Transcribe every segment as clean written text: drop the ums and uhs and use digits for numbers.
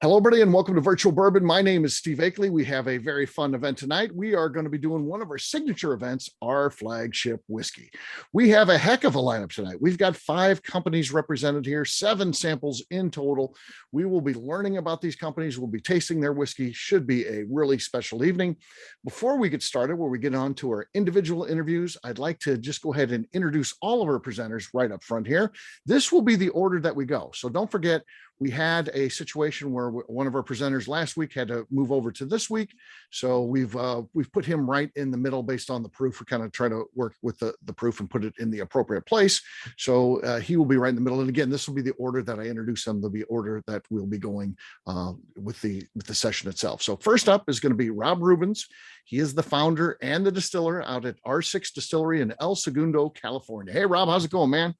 Hello, everybody, and welcome to Virtual Bourbon. My name is Steve Akley. We have a very fun event tonight. We are going to be doing one of our signature events, our Flagship Whiskey. We have a heck of a lineup tonight. We've got 5 companies represented here, 7 samples in total. We will be learning about these companies. We'll be tasting their whiskey. Should be a really special evening. Before we get started, where we get on to our individual interviews, I'd like to just go ahead and introduce all of our presenters right up front here. This will be the order that we go. So don't forget, we had a situation where one of our presenters last week had to move over to this week. So we've put him right in the middle based on the proof. We kind of try to work with the proof and put it in the appropriate place. So he will be right in the middle. And again, this will be the order that I introduce him. There'll be order that we'll be going with the session itself. So first up is going to be Rob Rubens. He is the founder and the distiller out at R6 Distillery in El Segundo, California. Hey, Rob, how's it going, man?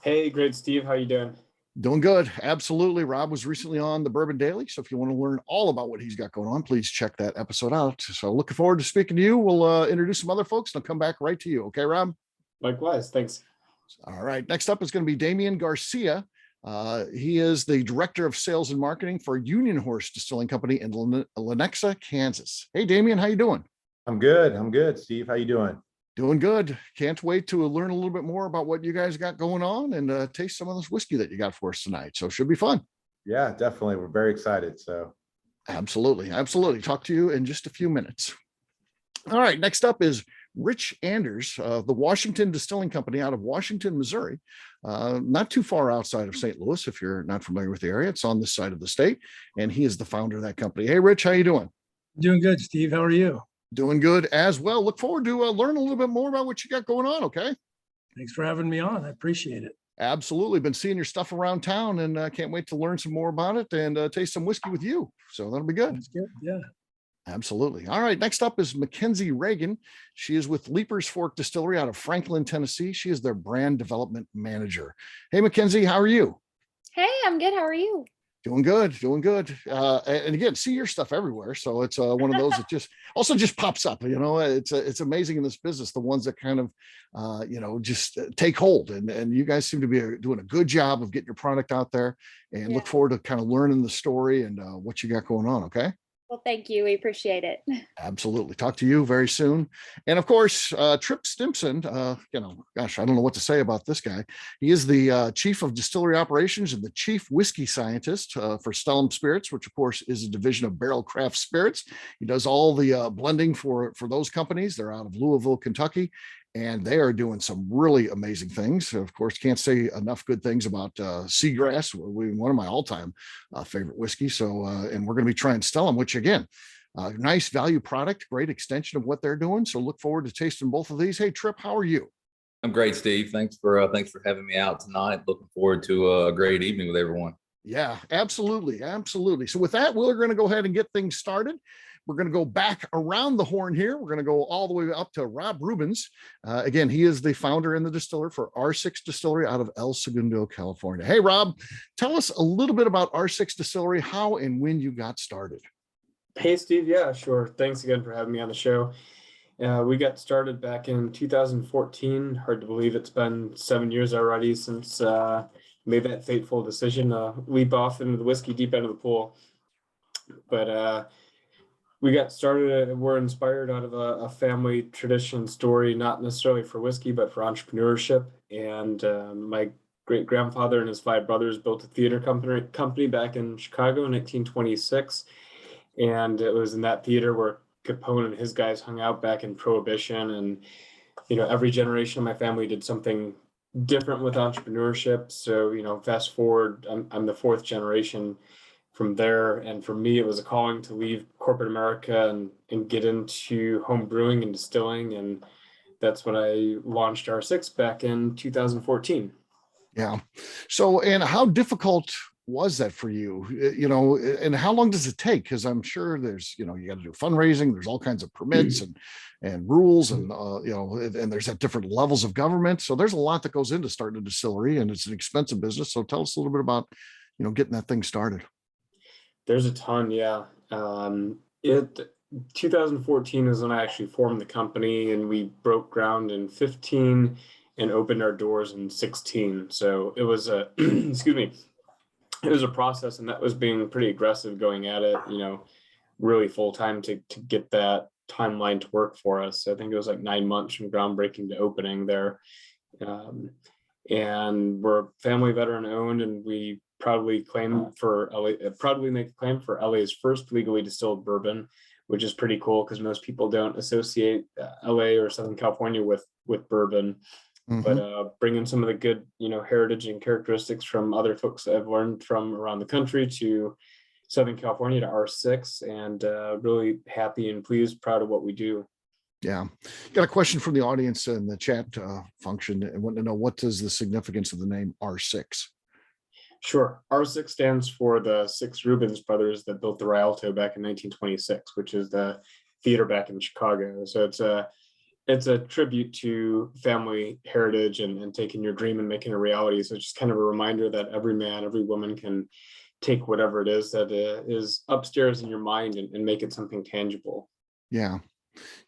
Hey, great, Steve. How you doing? Doing good. Absolutely. Rob was recently on the Bourbon Daily. So if you want to learn all about what he's got going on, please check that episode out. So looking forward to speaking to you. We'll introduce some other folks and I'll come back right to you. Okay, Rob? Likewise. Thanks. All right. Next up is going to be Damian Garcia. He is the director of sales and marketing for Union Horse Distilling Company in Lenexa, Kansas. Hey, Damian, how you doing? I'm good. Steve, how you doing? Doing good. Can't wait to learn a little bit more about what you guys got going on and taste some of this whiskey that you got for us tonight. So it should be fun. Yeah, definitely. We're very excited. So absolutely. Talk to you in just a few minutes. All right. Next up is Rich Anders, the Washington Distilling Company out of Washington, Missouri. Not too far outside of St. Louis. If you're not familiar with the area, it's on this side of the state. And he is the founder of that company. Hey, Rich, how you doing? Doing good, Steve. How are you? Doing good as well. Look forward to learn a little bit more about what you got going on. Okay. Thanks for having me on. I appreciate it. Absolutely. Been seeing your stuff around town and can't wait to learn some more about it and taste some whiskey with you. So that'll be good. That's good. Yeah. Absolutely. All right. Next up is Mackenzie Reagan. She is with Leiper's Fork Distillery out of Franklin, Tennessee. She is their brand development manager. Hey, Mackenzie, how are you? Hey, I'm good. How are you? Doing good. And again, see your stuff everywhere. So it's one of those that just pops up. You know, it's amazing in this business, the ones that kind of, just take hold. And you guys seem to be doing a good job of getting your product out there and look forward to kind of learning the story and what you got going on. Okay. Well, thank you. We appreciate it. Absolutely. Talk to you very soon. And of course, Tripp Stimson, I don't know what to say about this guy. He is the chief of distillery operations and the chief whiskey scientist for Stellum Spirits, which of course is a division of Barrel Craft Spirits. He does all the blending for those companies. They're out of Louisville, Kentucky. And they are doing some really amazing things. Of course, can't say enough good things about Seagrass, one of my all-time favorite whiskey. So, and we're going to be trying Stellum, which again, nice value product, great extension of what they're doing. So look forward to tasting both of these. Hey, Tripp, how are you? I'm great, Steve. Thanks for having me out tonight. Looking forward to a great evening with everyone. Yeah, absolutely. So with that, we're going to go ahead and get things started. We're going to go back around the horn here. We're going to go all the way up to Rob Rubens. Again, he is the founder and the distiller for R6 Distillery out of El Segundo, California. Hey, Rob, tell us a little bit about R6 Distillery, how and when you got started. Hey, Steve. Yeah, sure. Thanks again for having me on the show. We got started back in 2014. Hard to believe it's been 7 years already since made that fateful decision to leap off into the whiskey deep end of the pool. But we got started, we're inspired out of a family tradition story, not necessarily for whiskey, but for entrepreneurship. And my great-grandfather and his 5 brothers built a theater company back in Chicago in 1926. And it was in that theater where Capone and his guys hung out back in Prohibition. And, every generation of my family did something different with entrepreneurship. So, fast forward, I'm the 4th generation from there. And for me, it was a calling to leave corporate America and get into home brewing and distilling. And that's when I launched R6 back in 2014. Yeah. So, and how difficult was that for you? And how long does it take? Because I'm sure there's, you got to do fundraising. There's all kinds of permits and rules and, and there's at different levels of government. So there's a lot that goes into starting a distillery and it's an expensive business. So tell us a little bit about, getting that thing started. There's a ton, yeah. 2014 is when I actually formed the company, and we broke ground in 15 and opened our doors in 16. So it was a, excuse me, it was a process, and that was being pretty aggressive going at it, really full time to get that timeline to work for us. So I think it was like 9 months from groundbreaking to opening there. And we're family veteran owned, and we proudly make a claim for LA's first legally distilled bourbon, which is pretty cool because most people don't associate LA or Southern California with bourbon. But bringing some of the good, heritage and characteristics from other folks that I've learned from around the country to Southern California to R6, and really happy and pleased, proud of what we do. Yeah. Got a question from the audience in the chat function and want to know, what is the significance of the name R6? Sure. R6 stands for the 6 Rubens brothers that built the Rialto back in 1926, which is the theater back in Chicago. So it's a tribute to family heritage and taking your dream and making it a reality. So it's just kind of a reminder that every man, every woman can take whatever it is that is upstairs in your mind and make it something tangible. Yeah.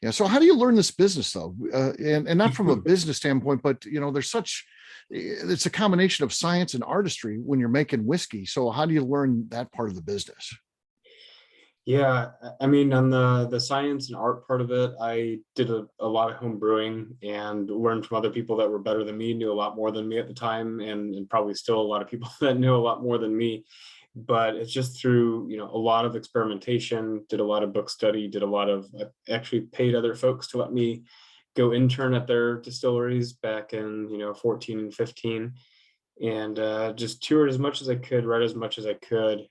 Yeah. So how do you learn this business though? And not from a business standpoint, but it's a combination of science and artistry when you're making whiskey. So how do you learn that part of the business? Yeah, I mean, on the science and art part of it, I did a lot of home brewing and learned from other people that were better than me, knew a lot more than me at the time, and probably still a lot of people that knew a lot more than me. But it's just through, a lot of experimentation, did a lot of book study, actually paid other folks to let me go intern at their distilleries back in, 14 and 15, and just toured as much as I could, read as much as I could.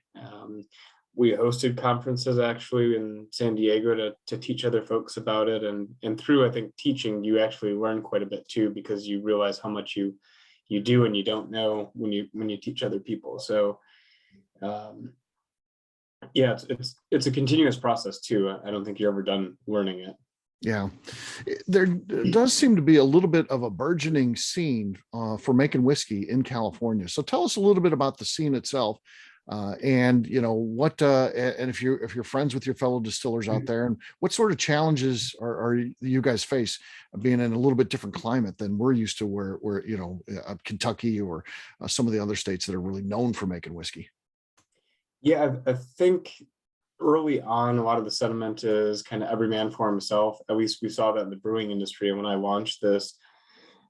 We hosted conferences actually in San Diego to teach other folks about it. And through, I think, teaching, you actually learn quite a bit too, because you realize how much you do and you don't know when you teach other people. So yeah, it's a continuous process too. I don't think you're ever done learning it. Yeah, there does seem to be a little bit of a burgeoning scene for making whiskey in California. So tell us a little bit about the scene itself, and and if you're friends with your fellow distillers out there, and what sort of challenges are you guys face being in a little bit different climate than we're used to, where Kentucky or some of the other states that are really known for making whiskey. Yeah, I think early on, a lot of the sentiment is kind of every man for himself. At least we saw that in the brewing industry. And when I launched this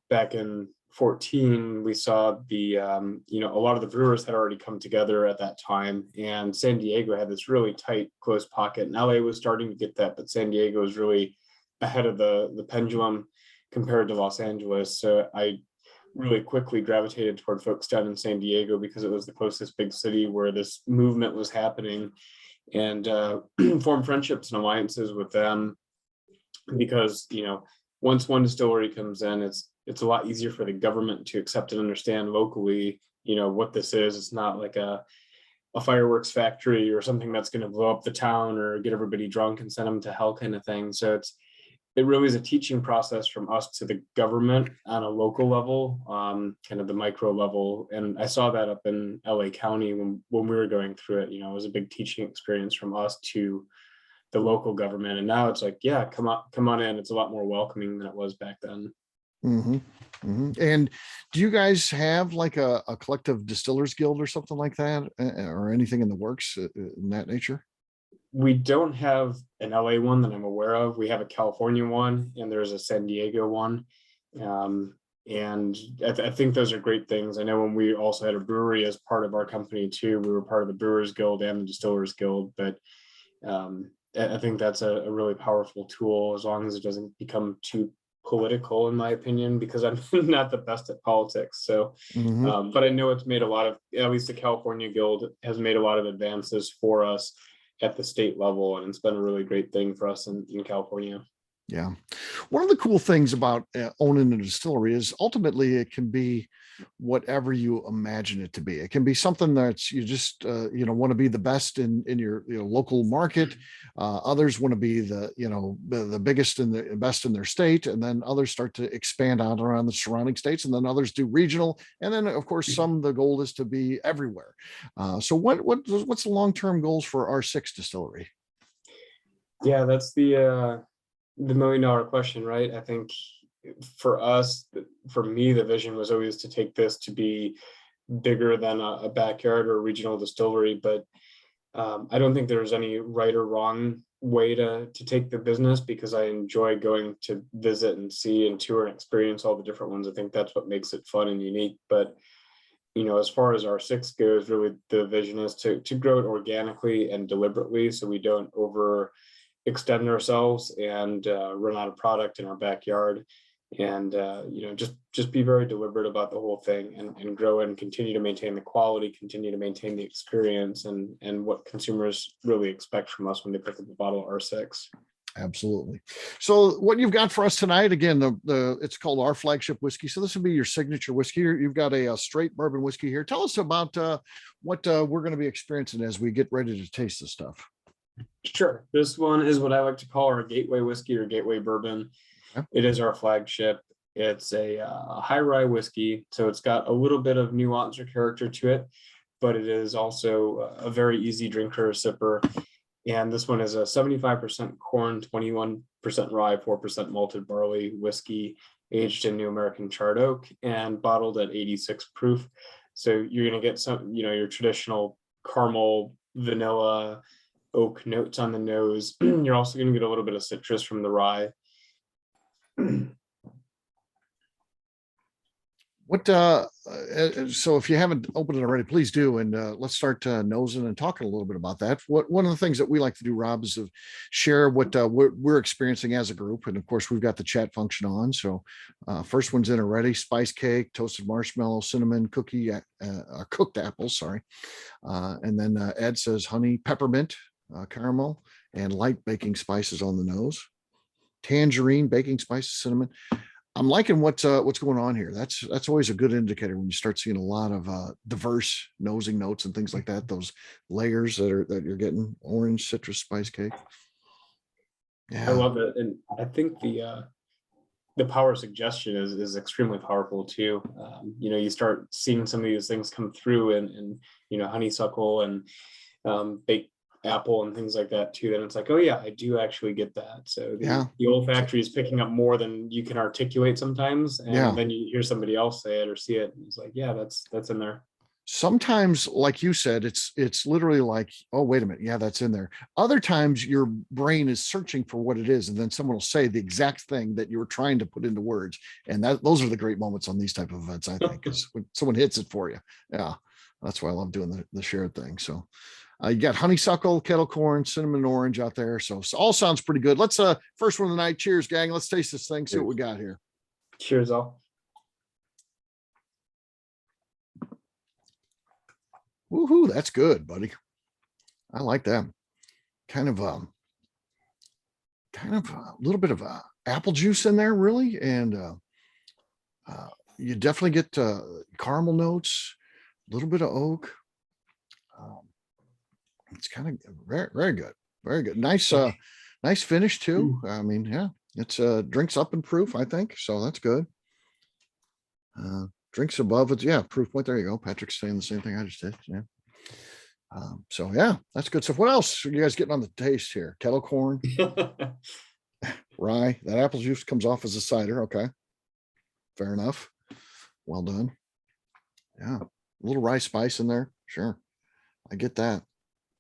back in 14, we saw a lot of the brewers had already come together at that time. And San Diego had this really tight, close pocket. And LA was starting to get that, but San Diego was really ahead of the pendulum compared to Los Angeles. So I really quickly gravitated toward folks down in San Diego because it was the closest big city where this movement was happening, and formed friendships and alliances with them, because once one distillery comes in, it's a lot easier for the government to accept and understand locally what this is. It's not like a fireworks factory or something that's going to blow up the town or get everybody drunk and send them to hell kind of thing. So it really is a teaching process from us to the government on a local level, kind of the micro level. And I saw that up in LA County when we were going through it. It was a big teaching experience from us to the local government. And now it's like, yeah, come on in. It's a lot more welcoming than it was back then. Mm-hmm. Mm-hmm. And do you guys have like a collective distillers guild or something like that, or anything in the works in that nature? We don't have an LA one that I'm aware of. We have a California one, and there's a San Diego one. And I think those are great things. I know when we also had a brewery as part of our company too, we were part of the Brewers Guild and the Distillers Guild. But I think that's a really powerful tool, as long as it doesn't become too political, in my opinion, because I'm not the best at politics. So, but I know it's made at least the California Guild has made a lot of advances for us at the state level, and it's been a really great thing for us in California. Yeah. One of the cool things about owning a distillery is ultimately it can be whatever you imagine it to be. It can be something that's you just want to be the best in your local market. Others want to be the biggest and the best in their state, and then others start to expand out around the surrounding states, and then others do regional, and then of course the goal is to be everywhere. So what's the long-term goals for R6 Distillery? Yeah, that's the $1 million question, right? I think for us, for me, the vision was always to take this to be bigger than a backyard or a regional distillery, but I don't think there's any right or wrong way to take the business, because I enjoy going to visit and see and tour and experience all the different ones. I think that's what makes it fun and unique. But as far as R6 goes, really the vision is to grow it organically and deliberately, so we don't overextend ourselves and run out of product in our backyard. And just be very deliberate about the whole thing, and grow and continue to maintain the quality, continue to maintain the experience, and what consumers really expect from us when they pick up a bottle of R6. Absolutely. So what you've got for us tonight, again, it's called our flagship whiskey. So this would be your signature whiskey. You've got a straight bourbon whiskey here. Tell us about what we're going to be experiencing as we get ready to taste this stuff. Sure. This one is what I like to call our gateway whiskey or gateway bourbon. Okay. It is our flagship. It's a high rye whiskey, so it's got a little bit of nuance or character to it, but it is also a very easy drinker, sipper. And this one is a 75% corn, 21% rye, 4% malted barley whiskey, aged in New American charred oak and bottled at 86 proof. So you're going to get some, your traditional caramel, vanilla, oak notes on the nose. You're also going to get a little bit of citrus from the rye. So if you haven't opened it already, please do, and let's start nosing and talking a little bit about that. One of the things that we like to do, Rob, is to share what we're experiencing as a group, and of course we've got the chat function on. So first one's in already: spice cake, toasted marshmallow, cinnamon cookie, cooked apples, sorry, and then Ed says honey, peppermint, caramel, and light baking spices on the nose. Tangerine, baking spices, cinnamon. I'm liking what's going on here. That's always a good indicator when you start seeing a lot of diverse nosing notes and things like that. Those layers that you're getting: orange, citrus, spice cake. Yeah, I love it, and I think the power of suggestion is extremely powerful too. You start seeing some of these things come through, and honeysuckle and baked apple and things like that too. Then it's like, oh yeah, I do actually get that. So the olfactory is picking up more than you can articulate sometimes, and then you hear somebody else say it or see it, and it's like, yeah, that's in there. Sometimes, like you said, it's literally like, oh, wait a minute, yeah, that's in there. Other times your brain is searching for what it is, and then someone will say the exact thing that you were trying to put into words. And those are the great moments on these type of events, I think, is when someone hits it for you. Yeah, that's why I love doing the shared thing. So you got honeysuckle, kettle corn, cinnamon, orange out there. So all sounds pretty good. Let's first one of the night. Cheers, gang. Let's taste this thing. See what we got here. Cheers, all. Woohoo! That's good, buddy. I like that. Kind of a little bit of apple juice in there, really, and you definitely get caramel notes, a little bit of oak. It's kind of very, very good. Very good. Nice finish too. I mean, yeah, it's drinks up in proof, I think. So that's good. Drinks above it. Yeah. Proof point. There you go. Patrick's saying the same thing I just did. Yeah. So yeah, that's good stuff. What else are you guys getting on the taste here? Kettle corn, rye. That apple juice comes off as a cider. Okay. Fair enough. Well done. Yeah. A little rye spice in there. Sure. I get that.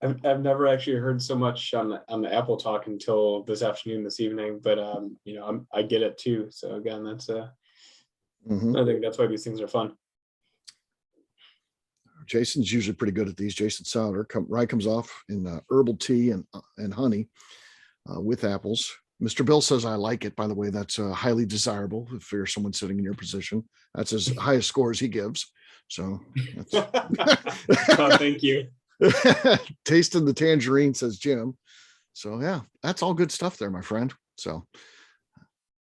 I've never actually heard so much on the apple talk until this afternoon, this evening, but I get it too. So again, that's I think that's why these things are fun. Jason's usually pretty good at these. Jason Souter. Rye comes off in herbal tea and honey with apples. Mr. Bill says, I like it. By the way, that's highly desirable if you're someone sitting in your position. That's his highest score as he gives. So that's thank you. Tasting the tangerine, says Jim. So yeah, that's all good stuff there, my friend. So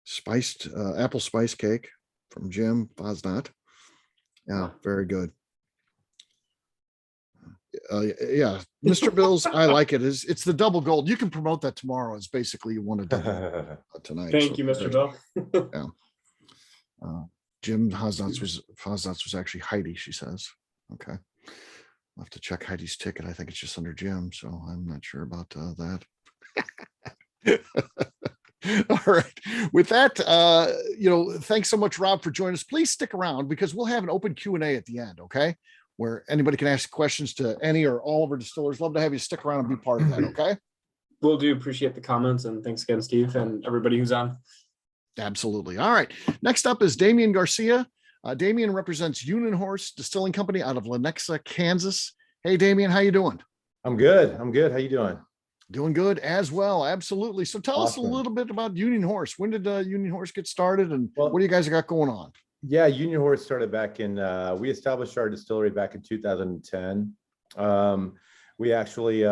spiced apple spice cake from Jim Fosnat. Yeah, very good. Yeah, Mr. Bill's, I like it. It's the double gold. You can promote that tomorrow. It's basically you want to double tonight. Thank you, Mr. Bill. Yeah. Jim Fosnat's was actually Heidi, she says. Okay. I'll have to check Heidi's ticket. I think it's just under Jim, so I'm not sure about that. All right. With that, thanks so much, Rob, for joining us. Please stick around because we'll have an open Q&A at the end, okay? Where anybody can ask questions to any or all of our distillers. Love to have you stick around and be part of that, okay? Will do. Appreciate the comments, and thanks again, Steve, and everybody who's on. Absolutely. All right. Next up is Damian Garcia. Damian represents Union Horse Distilling Company out of Lenexa, Kansas. Hey, Damian, how you doing? I'm good. I'm good. How you doing? Doing good as well. Absolutely. So tell us a Awesome. little bit about Union Horse. When did Union Horse get started, and Well, what do you guys got going on? Yeah, Union Horse started back in, we established our distillery back in 2010. We actually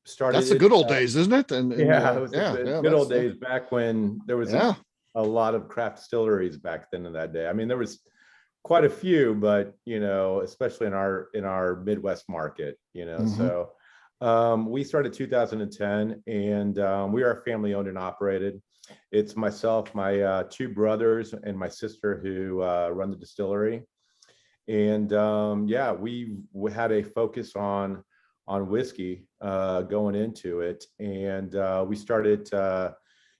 started. That's the good old days, isn't it? And Yeah, it was yeah, the good old days back when there was Yeah. a lot of craft distilleries back then in that day. I mean, there was quite a few, but especially in our Midwest market, Mhm. so we started 2010, and we are family owned and operated. It's myself, my two brothers, and my sister who run the distillery. And yeah, we had a focus on whiskey going into it, and we started.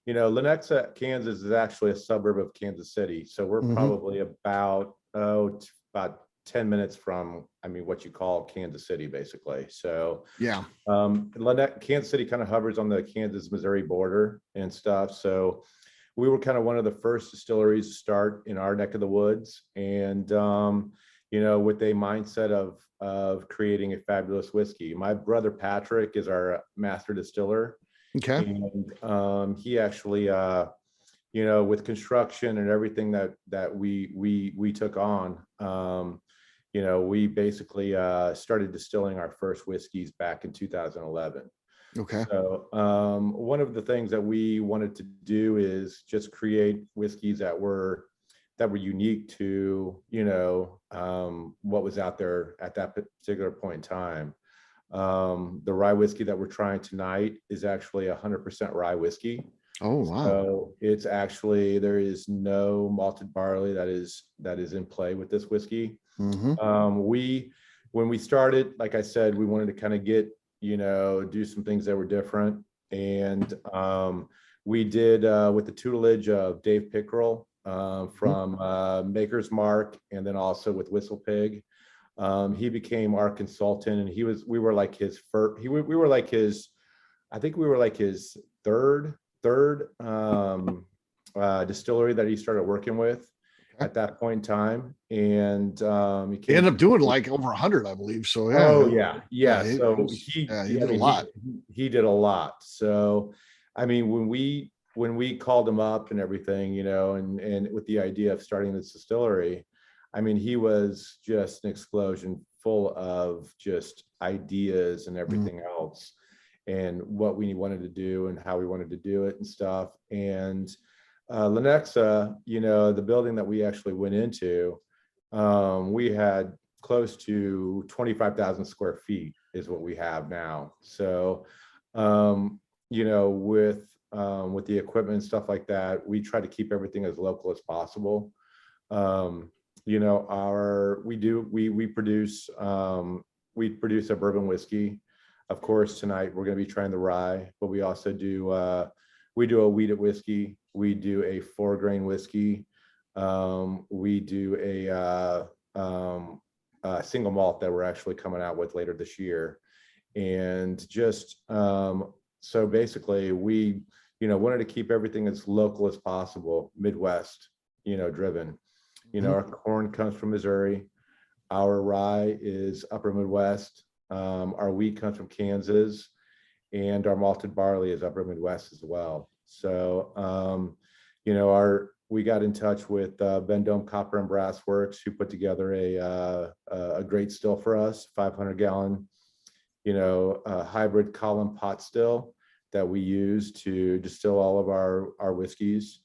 Lenexa, Kansas is actually a suburb of Kansas City, so we're Mhm. probably about 10 minutes from, what you call Kansas City, basically. So Yeah. Kansas City kind of hovers on the Kansas-Missouri border and stuff. So we were kind of one of the first distilleries to start in our neck of the woods, and with a mindset of creating a fabulous whiskey. My brother Patrick is our master distiller, Okay. and he actually, with construction and everything that we took on, we basically started distilling our first whiskeys back in 2011. Okay. So one of the things that we wanted to do is just create whiskeys that were unique to what was out there at that particular point in time. The rye whiskey that we're trying tonight is actually 100% rye whiskey. Oh, wow. So it's actually, there is no malted barley that is in play with this whiskey. Mhm. When we started, like I said, we wanted to kind of do some things that were different. And we did with the tutelage of Dave Pickrell from Maker's Mark, and then also with Whistle Pig. He became our consultant, and we were like his first, we were like his, I think we were like his third distillery that he started working with at that point in time. And He ended up doing like over 100, I believe. So yeah. Oh yeah. So he did a lot. He did a lot. So I mean, when we called him up and everything, and with the idea of starting this distillery, I mean, he was just an explosion full of just ideas and everything else, and what we wanted to do and how we wanted to do it and stuff. And Lenexa, the building that we actually went into, we had close to 25,000 square feet is what we have now. So, with the equipment and stuff like that, we try to keep everything as local as possible. We produce a bourbon whiskey. Of course, tonight we're going to be trying the rye, but we also do we do a wheated whiskey. We do a 4-grain whiskey. We do a single malt that we're actually coming out with later this year. And just so basically, we wanted to keep everything as local as possible, Midwest, driven. Our corn comes from Missouri. Our rye is upper Midwest. Our wheat comes from Kansas, and our malted barley is upper Midwest as well. So, we got in touch with Vendome Copper and Brass Works, who put together a great still for us, 500-gallon, hybrid column pot still that we use to distill all of our whiskeys.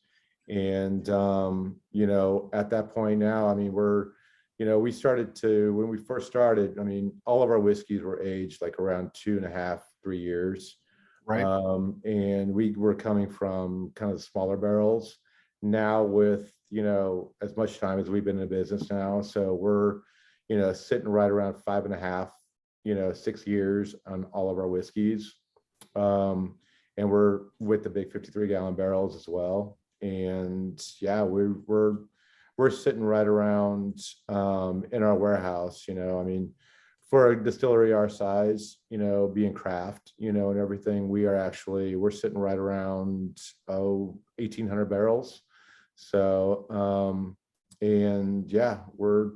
And at that point now, I mean, we started to, when we first started, I mean, all of our whiskeys were aged like around 2.5, 3 years. Right. And we were coming from kind of smaller barrels. Now with, as much time as we've been in business now, so we're, sitting right around 5.5, 6 years on all of our whiskeys. and we're with the big 53-gallon barrels as well. And yeah, we're sitting right around in our warehouse, you know, I mean, for a distillery our size, you know, being craft, you know, and everything, we're sitting right around 1,800 barrels. So and yeah, we're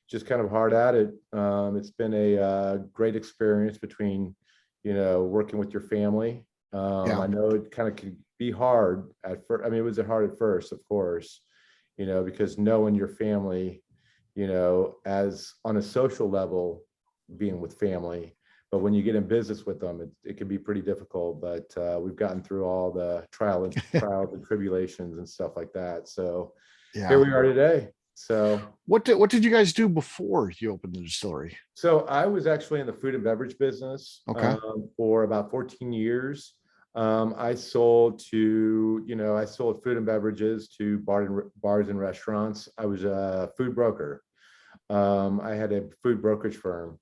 just kind of hard at it. It's been a great experience between, you know, working with your family. I know it kind of can be hard at first. I mean, it was hard at first, of course, you know, because knowing your family, you know, as on a social level, being with family, but when you get in business with them, it can be pretty difficult. But we've gotten through all the trials and tribulations and stuff like that. So here we are today. So what did you guys do before you opened the distillery? So I was actually in the food and beverage business for about 14 years. I sold food and beverages to bars and restaurants. I was a food broker. I had a food brokerage firm,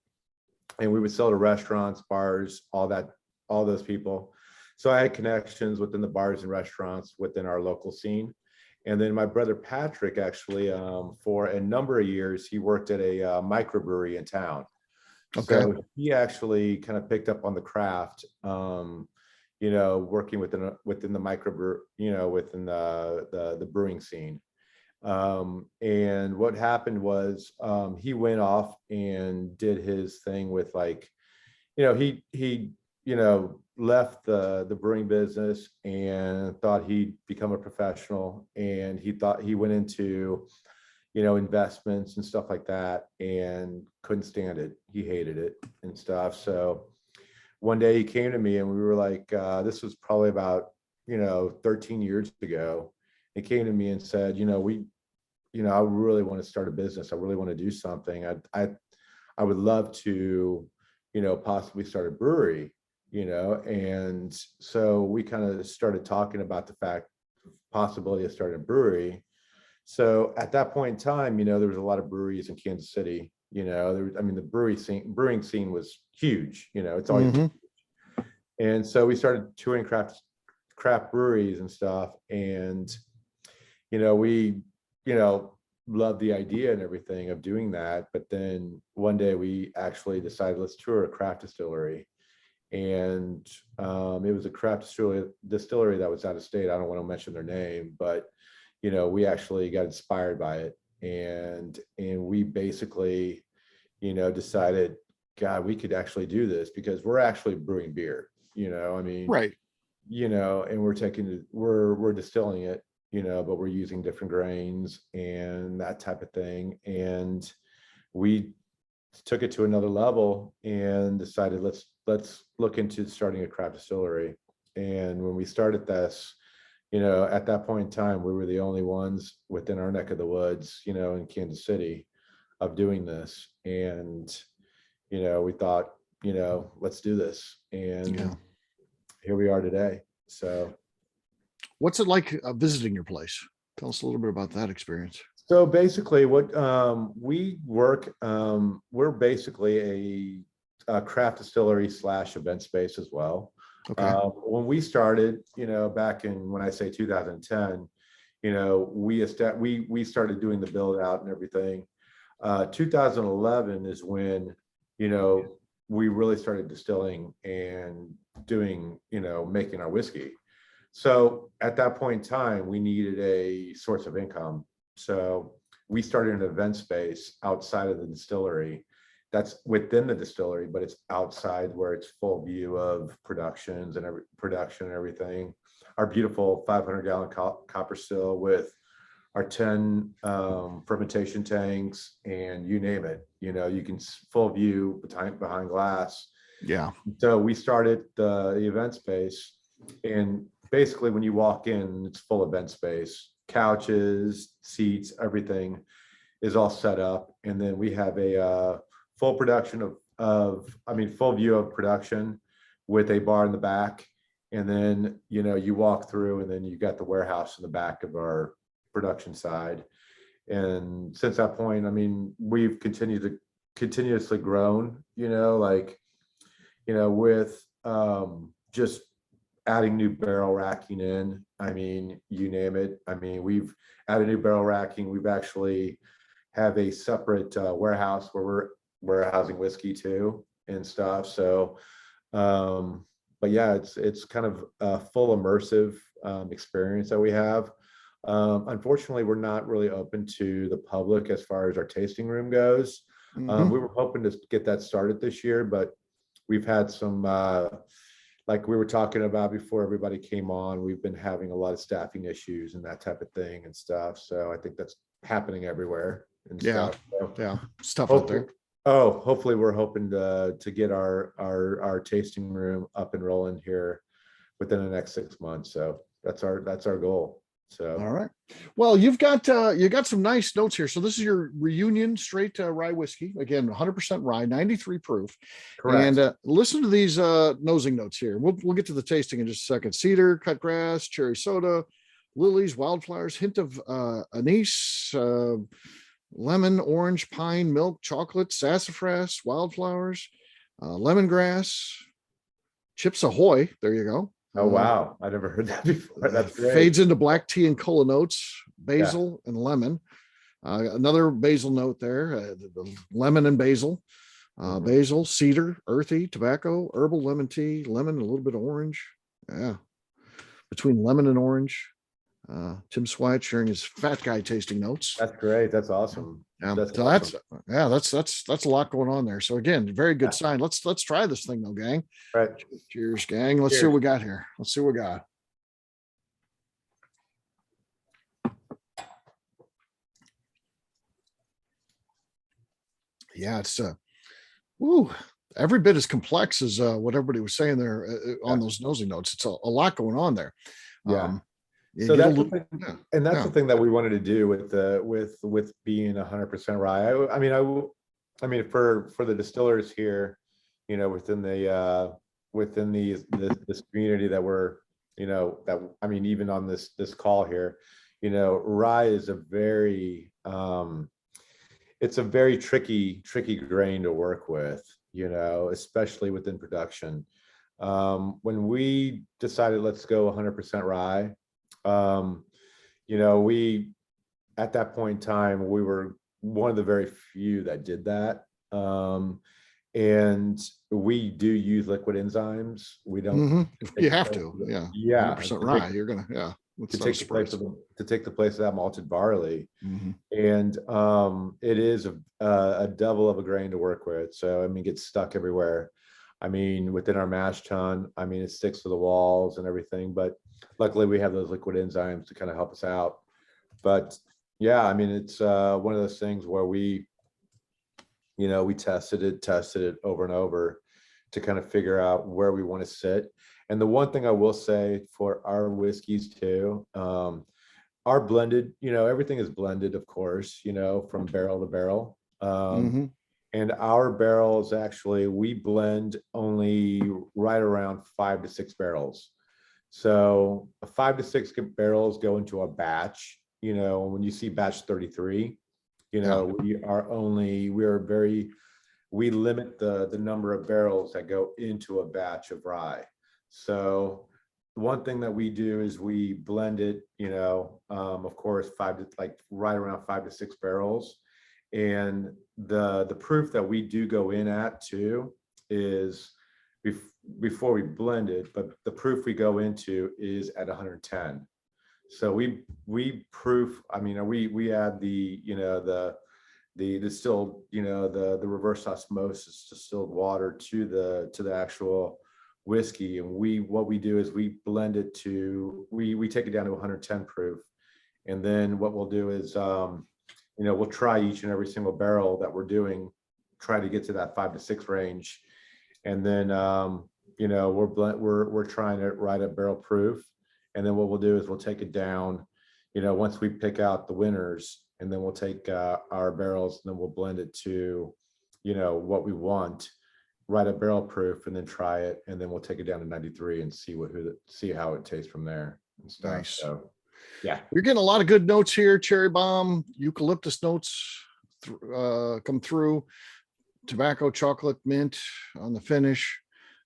and we would sell to restaurants, bars, all those people. So I had connections within the bars and restaurants within our local scene. And then my brother Patrick, actually, for a number of years, he worked at a microbrewery in town. So he actually kind of picked up on the craft, you know, working within the microbrew, you know, within the brewing scene. And what happened was he went off and did his thing with, like, you know, he you know, left the brewing business and thought he'd become a professional, and he went into, you know, investments and stuff like that, and couldn't stand it. He hated it and stuff. So one day he came to me, and we were like, this was probably about, you know, 13 years ago. He came to me and said, you know, I really want to start a business. I really want to do something. I would love to, you know, possibly start a brewery, you know. And so we kind of started talking about the possibility of starting a brewery. So at that point in time, you know, there was a lot of breweries in Kansas City. You know, the brewing scene was huge. You know, it's always huge. And so we started touring craft breweries and stuff. And, you know, we, you know, loved the idea and everything of doing that. But then one day we actually decided, let's tour a craft distillery. And it was a craft distillery that was out of state. I don't want to mention their name, but, you know, we actually got inspired by it. And we basically, you know, decided, God, we could actually do this, because we're actually brewing beer, you know, I mean, right. You know, and we're distilling it, you know, but we're using different grains and that type of thing. And we took it to another level and decided, let's look into starting a craft distillery. And when we started this, you know, at that point in time, we were the only ones within our neck of the woods, you know, in Kansas City, of doing this. And, you know, we thought, you know, let's do this. And here we are today. So what's it like visiting your place? Tell us a little bit about that experience. So basically what we work, we're basically a craft distillery / event space as well. When we started, you know, back in, when I say 2010, you know, we started doing the build out and everything. 2011 is when, you know, we really started distilling and doing, you know, making our whiskey. So at that point in time, we needed a source of income. So we started an event space outside of the distillery. That's within the distillery, but it's outside, where it's full view of productions and everything. Our beautiful 500-gallon copper still with our 10 fermentation tanks, and you name it. You know, you can full view behind glass. Yeah. So we started the event space, and basically when you walk in, it's full event space, couches, seats, everything is all set up. And then we have a full production full view of production with a bar in the back. And then, you know, you walk through, and then you got the warehouse in the back of our production side. And since that point, I mean, we've continuously grown, you know, like, you know, with just adding new barrel racking in. I mean, you name it. I mean, we've added new barrel racking. We've actually have a separate warehouse where we're warehousing whiskey too and stuff. So, but yeah, it's kind of a full immersive experience that we have. Unfortunately, we're not really open to the public as far as our tasting room goes. Mhm. We were hoping to get that started this year, but we've had some, like we were talking about before everybody came on, we've been having a lot of staffing issues and that type of thing and stuff. So I think that's happening everywhere and Yeah. stuff. So Yeah. Stuff out hopefully, there. hopefully we're hoping to get our tasting room up and rolling here within the next 6 months. So that's our goal. So. All right. Well, you got some nice notes here. So this is your reunion straight rye whiskey. Again, 100% rye, 93 proof. Correct. And listen to these nosing notes here. We'll get to the tasting in just a second. Cedar, cut grass, cherry soda, lilies, wildflowers, hint of anise, lemon, orange, pine, milk, chocolate, sassafras, wildflowers, lemongrass, Chips Ahoy. There you go. Oh wow, I never heard that before. That's great. Fades into black tea and cola notes, basil and lemon. Another basil note there, the lemon and basil, basil, cedar, earthy, tobacco, herbal lemon tea, lemon, a little bit of orange. Yeah, between lemon and orange. Tim Swyatt sharing his fat guy tasting notes. That's great. That's awesome. Yeah, That's so awesome. that's a lot going on there. So again, very good sign. Let's try this thing though, gang. Right. Cheers, gang. Let's see what we got here. Let's see what we got. Yeah, it's every bit as complex as what everybody was saying there on those nosing notes. It's a lot going on there. Yeah. You So get a that's the little- thing, and that's the thing that we wanted to do with being 100% rye. I mean, for the distillers here, you know, within this community that we're, you know, that I mean, even on this call here, you know, rye is a very it's a very tricky grain to work with, you know, especially within production. When we decided let's go 100% rye, you know, we at that point in time we were one of the very few that did that. And we do use liquid enzymes. We don't. You have to, yeah. Yeah. 100% rye. You're gonna, yeah. To take the place of that malted barley. And it is a double of a grain to work with. So I mean, it gets stuck everywhere. I mean, within our mash tun, I mean, it sticks to the walls and everything, but luckily we have those liquid enzymes to kind of help us out. But yeah, I mean, it's one of those things where we, you know, we tested it over and over to kind of figure out where we want to sit. And the one thing I will say for our whiskeys too, our blended, you know, everything is blended, of course, you know, from barrel to barrel. And our barrels, actually, we blend only right around 5 to 6 barrels. So 5 to 6 barrels go into a batch. You know, when you see batch 33, you know, we limit the number of barrels that go into a batch of rye. So one thing that we do is we blend it, you know, of course, right around 5 to 6 barrels. And the proof that we do go in at too is before we blend it, but the proof we go into is at 110. So we proof, I mean, we add the, you know, the distilled, you know, the reverse osmosis distilled water to the actual whiskey. And what we do is we blend it to, we take it down to 110 proof. And then what we'll do is, you know, we'll try each and every single barrel that we're doing, try to get to that 5 to 6 range. And then, you know, we're trying it right at barrel proof. And then what we'll do is we'll take it down, you know, once we pick out the winners, and then we'll take our barrels and then we'll blend it to, you know, what we want right at barrel proof, and then try it. And then we'll take it down to 93 and see how it tastes from there and stuff. Nice. So, yeah. You're getting a lot of good notes here. Cherry bomb, eucalyptus notes come through. Tobacco, chocolate, mint on the finish.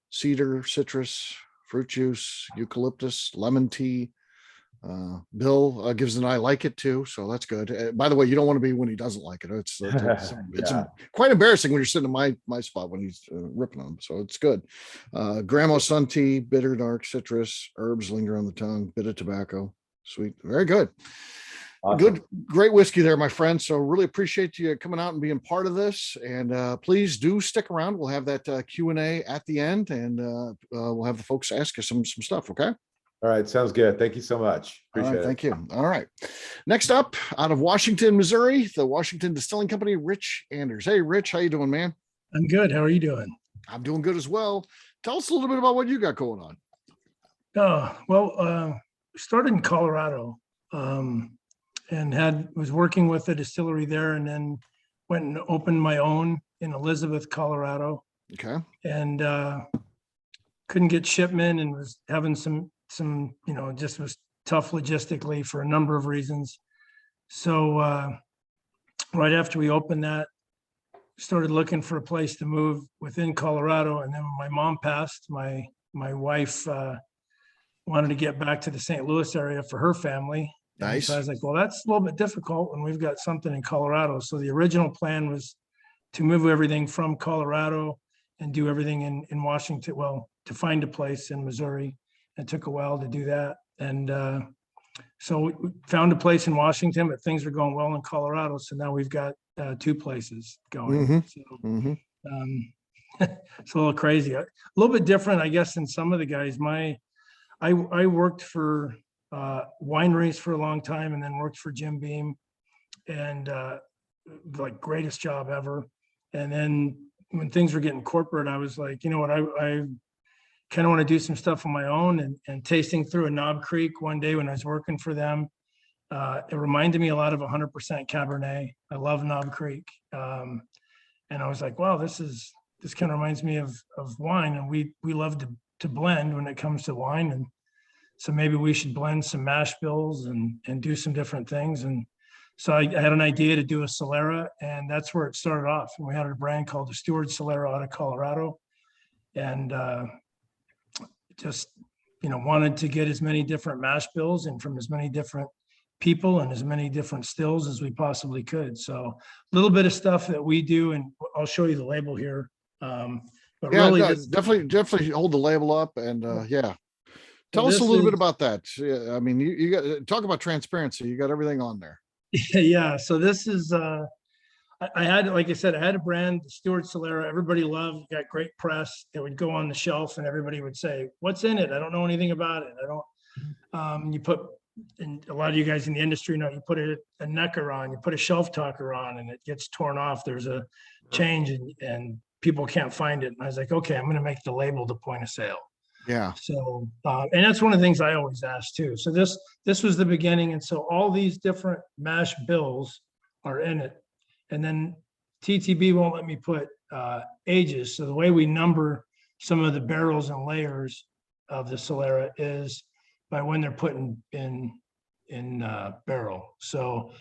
Cedar, citrus, fruit juice, eucalyptus, lemon tea. Bill gives an I like it too, so that's good. By the way, you don't want to be when he doesn't like it. It's Yeah. quite embarrassing when you're sitting in my spot when he's ripping them. So it's good. Grandma Sun tea, bitter, dark, citrus, herbs linger on the tongue, bit of tobacco, sweet, very good. Awesome. Good, great whiskey there, my friend. So really appreciate you coming out and being part of this. And please do stick around. We'll have that Q&A at the end, and we'll have the folks ask us some stuff. Okay. All right. Sounds good. Thank you so much. All Appreciate right, it. thank you. All right. Next up, out of Washington, Missouri, the Washington Distilling Company, Rich Anders. Hey, Rich, how you doing, man? I'm good. How are you doing? I'm doing good as well. Tell us a little bit about what you got going on. Started in Colorado, and was working with a distillery there, and then went and opened my own in Elizabeth, Colorado, Okay. and couldn't get shipment and was having some, just was tough logistically for a number of reasons. So right after we opened that, started looking for a place to move within Colorado. And then when my mom passed, my wife wanted to get back to the St. Louis area for her family. And Nice. so I was like, well, that's a little bit difficult when we've got something in Colorado. So the original plan was to move everything from Colorado and do everything in Washington. Well, to find a place in Missouri. It took a while to do that. And so we found a place in Washington, but things are going well in Colorado. So now we've got 2 places going. Mhm. So, Mhm. it's a little crazy, a little bit different, I guess, than some of the guys. I worked for wineries for a long time, and then worked for Jim Beam, and like greatest job ever. And then when things were getting corporate, I was like, you know what, I kind of want to do some stuff on my own, and tasting through a Knob Creek one day when I was working for them. It reminded me a lot of 100% Cabernet. I love Knob Creek. And I was like, wow, this kind of reminds me of wine. And we love to blend when it comes to wine. And so maybe we should blend some mash bills and do some different things. And so I had an idea to do a Solera, and that's where it started off. And we had a brand called the Stewart Solera out of Colorado. And just, wanted to get as many different mash bills and from as many different people and as many different stills as we possibly could. So a little bit of stuff that we do, and I'll show you the label here. But Yeah, really, no, definitely hold the label up, and yeah. Tell us a little bit about that. Yeah, I mean, you got talk about transparency. You got everything on there. Yeah. So this is I had, like I said, I had a brand, Stewart Solera, everybody loved, got great press. It would go on the shelf and everybody would say, what's in it? I don't know anything about it. You put, and a lot of you guys in the industry know, you put a necker on, you put a shelf talker on, and it gets torn off. There's a change, and people can't find it. And I was like, okay, I'm going to make the label the point of sale. Yeah. So, and that's one of the things I always ask too. So this was the beginning. And so all these different mash bills are in it. And then TTB won't let me put ages. So the way we number some of the barrels and layers of the Solera is by when they're put in barrel. So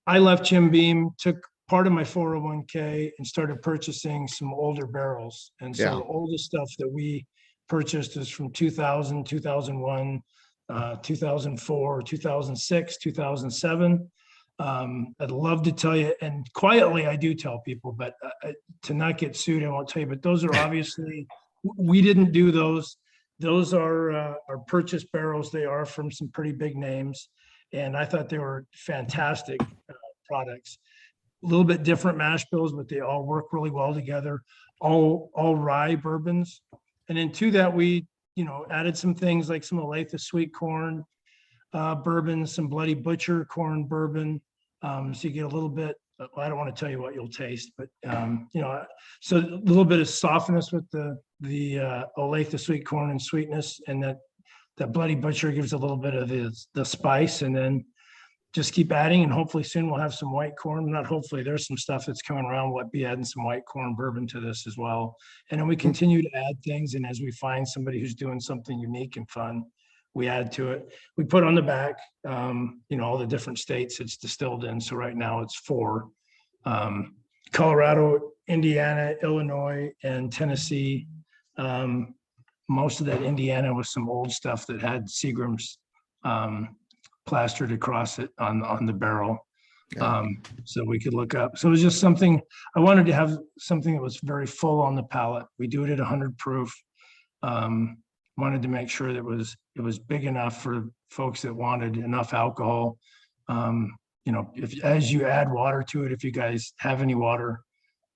I left Jim Beam, took part of my 401k and started purchasing some older barrels. And so the oldest stuff that we purchased is from 2000, 2001, 2004, 2006, 2007. I'd love to tell you, and quietly I do tell people, but to not get sued, I won't tell you, but those are obviously, we didn't do those. Those are our purchase barrels. They are from some pretty big names. And I thought they were fantastic products. A little bit different mash bills, but they all work really well together. All rye bourbons. And then to that, we, added some things like some Olathe sweet corn bourbon, some Bloody Butcher corn bourbon. So you get a little bit, I don't want to tell you what you'll taste, but so a little bit of softness with the Olathe sweet corn and sweetness, and that Bloody Butcher gives a little bit of the spice, and then just keep adding, and hopefully soon we'll have some white corn. Not hopefully, there's some stuff that's coming around. We'll be adding some white corn bourbon to this as well. And then we continue to add things, and as we find somebody who's doing something unique and fun, we add to it. We put on the back, all the different states it's distilled in. So right now it's 4, Colorado, Indiana, Illinois, and Tennessee. most of that Indiana was some old stuff that had Seagram's plastered across it on the barrel. Yeah. So we could look up. So it was just something, I wanted to have something that was very full on the palate. We do it at 100 proof. Wanted to make sure that it was big enough for folks that wanted enough alcohol. If as you add water to it, if you guys have any water,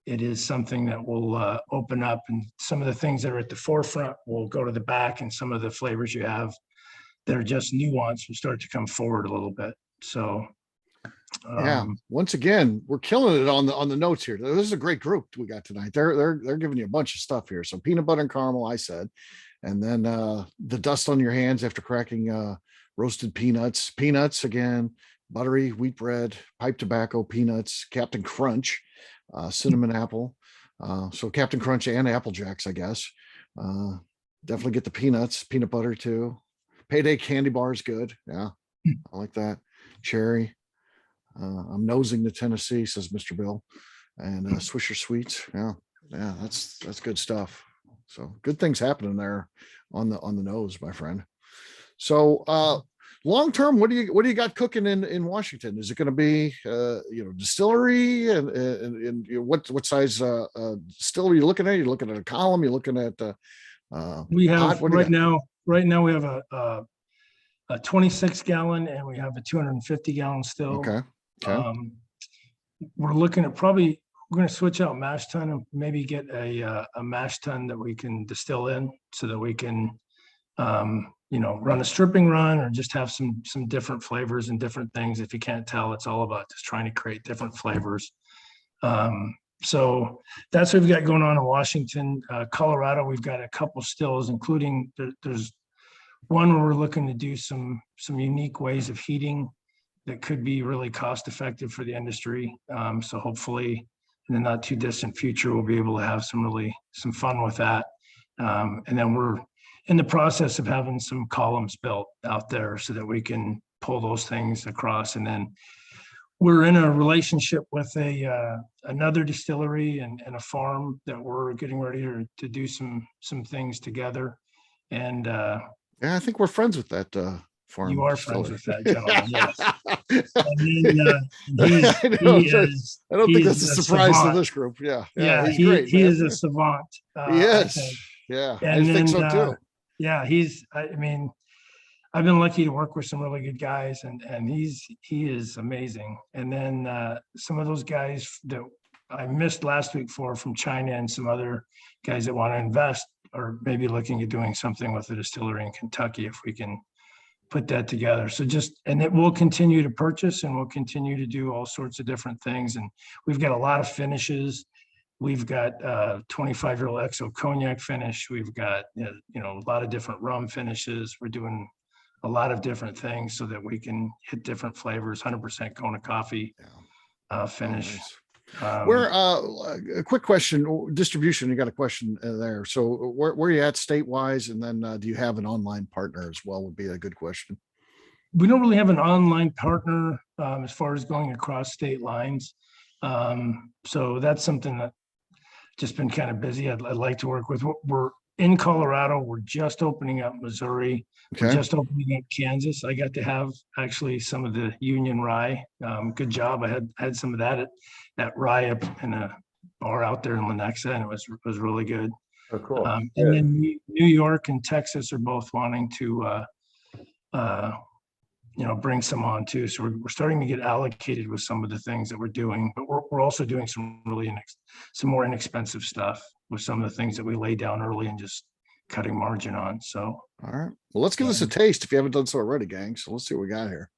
it is something that will open up, and some of the things that are at the forefront will go to the back, and some of the flavors you have that are just nuanced will start to come forward a little bit. So Yeah. Once again, we're killing it on the notes here. This is a great group we got tonight. They're giving you a bunch of stuff here. So peanut butter and caramel, I said, and then the dust on your hands after cracking roasted peanuts again, buttery wheat bread, pipe tobacco, peanuts, Captain Crunch, cinnamon apple. So Captain Crunch and Apple Jacks, I guess. Definitely get the peanuts, peanut butter too. Payday candy bar is good. Yeah, I like that. Cherry. I'm nosing to Tennessee, says Mr. Bill, and Swisher Sweets. Yeah, that's good stuff. So good things happening there on the nose, my friend. So long term, what do you got cooking in Washington? Is it going to be distillery and what size distillery you looking at? You're looking at a column. You're looking at we have pot? right now we have a 26 gallon, and we have a 250 gallon still. Okay. We're looking at we're going to switch out mash tun and maybe get a mash tun that we can distill in, so that we can run a stripping run, or just have some different flavors and different things. If you can't tell, it's all about just trying to create different flavors. So that's what we've got going on in Washington. Colorado, we've got a couple stills, including there's one where we're looking to do some unique ways of heating that could be really cost effective for the industry. So hopefully in the not too distant future, we'll be able to have some fun with that. And then we're in the process of having some columns built out there so that we can pull those things across. And then we're in a relationship with another distillery and a farm that we're getting ready to do some things together. And yeah, I think we're friends with that farm. You are distillery. friends with that gentleman, yes. And then, I don't think that's a surprise savant. to this group. Yeah, He's great. he Man. is a savant. Yes, yeah, I And think so then, too. Yeah, I've been lucky to work with some really good guys, and he is amazing. And then some of those guys that I missed last week from China, and some other guys that want to invest, or maybe looking at doing something with the distillery in Kentucky, if we can put that together. So and it will continue to purchase, and we'll continue to do all sorts of different things. And we've got a lot of finishes. We've got 25-year-old XO cognac finish. We've got a lot of different rum finishes. We're doing a lot of different things so that we can hit different flavors. 100% Kona coffee finish. Nice. Where a quick question, distribution, you got a question there. So where are you at state-wise? And then do you have an online partner as well, would be a good question. We don't really have an online partner as far as going across state lines. So that's something that just been kind of busy. I'd like to work with. We're in Colorado. We're just opening up Missouri. Okay. We're just opening up Kansas. I got to have actually some of the Union rye. Good job. I had some of that at rye up in a bar out there in Lenexa, and it was really good. Oh, cool. And then New York and Texas are both wanting to bring some on too. So we're starting to get allocated with some of the things that we're doing, but we're also doing some some more inexpensive stuff with some of the things that we lay down early and just cutting margin on. So all right, well, let's give this a taste if you haven't done so already, gang. So let's see what we got here.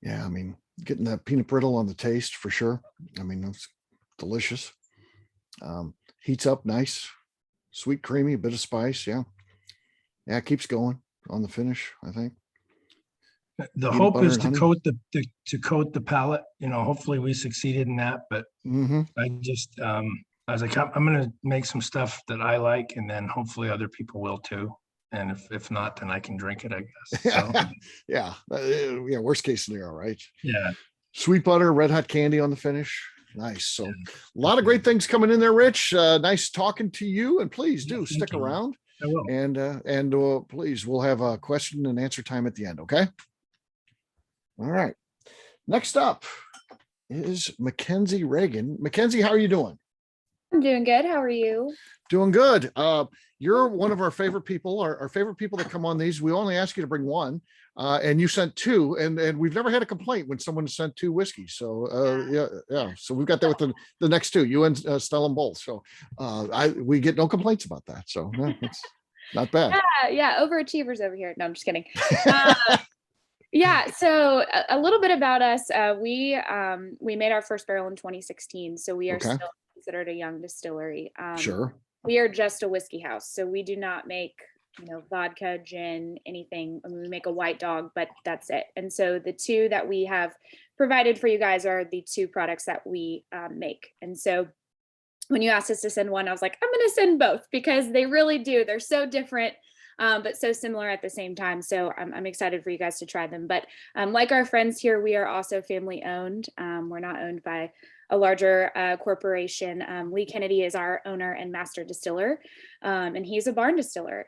Yeah, getting that peanut brittle on the taste for sure. That's delicious. Heats up nice, sweet, creamy, a bit of spice. Yeah, it keeps going on the finish, I think. The Peanut hope butter is and to honey. coat the palate. Hopefully we succeeded in that. But I just I was like, I'm going to make some stuff that I like, and then hopefully other people will too. And if not, then I can drink it, I guess. So, yeah. Worst case scenario, right? yeah. Sweet butter, red hot candy on the finish. Nice. So a lot of great things coming in there, Rich. Nice talking to you, and please do Thank stick you. around. I will. And please, we'll have a question and answer time at the end. Okay. All right. Next up is Mackenzie Reagan. Mackenzie, how are you doing? I'm doing good. How are you? Doing good. You're one of our favorite people, our favorite people that come on these. We only ask you to bring one, and you sent two, and we've never had a complaint when someone sent two whiskeys. So yeah. So we've got that with the next two, you and Stellam both. So we get no complaints about that. So yeah, it's not bad. Yeah, overachievers over here. No, I'm just kidding. Yeah, so a little bit about us. We made our first barrel in 2016, so we are Okay. still considered a young distillery. Sure. We are just a whiskey house, so we do not make, vodka, gin, anything. I mean, we make a white dog, but that's it. And so the two that we have provided for you guys are the two products that we make. And so when you asked us to send one, I was like, I'm going to send both because they really do. They're so different, but so similar at the same time. So I'm excited for you guys to try them. But like our friends here, we are also family owned. We're not owned by a larger corporation. Lee Kennedy is our owner and master distiller, and he's a barn distiller.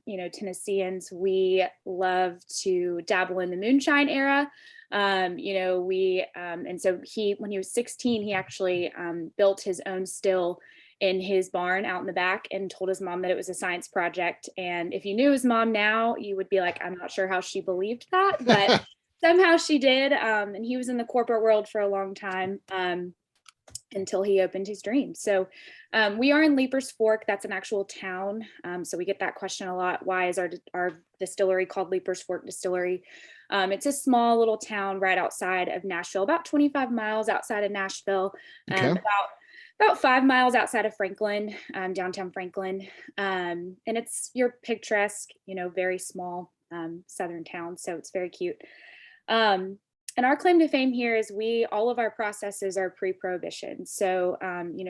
Tennesseans, we love to dabble in the moonshine era. And so when he was 16, he actually built his own still in his barn out in the back and told his mom that it was a science project. And if you knew his mom now, you would be like, I'm not sure how she believed that, but somehow she did. And he was in the corporate world for a long time. Until he opened his dream. So we are in Leiper's Fork. That's an actual town. So we get that question a lot. Why is our distillery called Leiper's Fork Distillery? It's a small little town right outside of Nashville, about 25 miles outside of Nashville, Okay. about 5 miles outside of Franklin, downtown Franklin. And you're picturesque, very small southern town. So it's very cute. And our claim to fame here is all of our processes are pre-prohibition. So,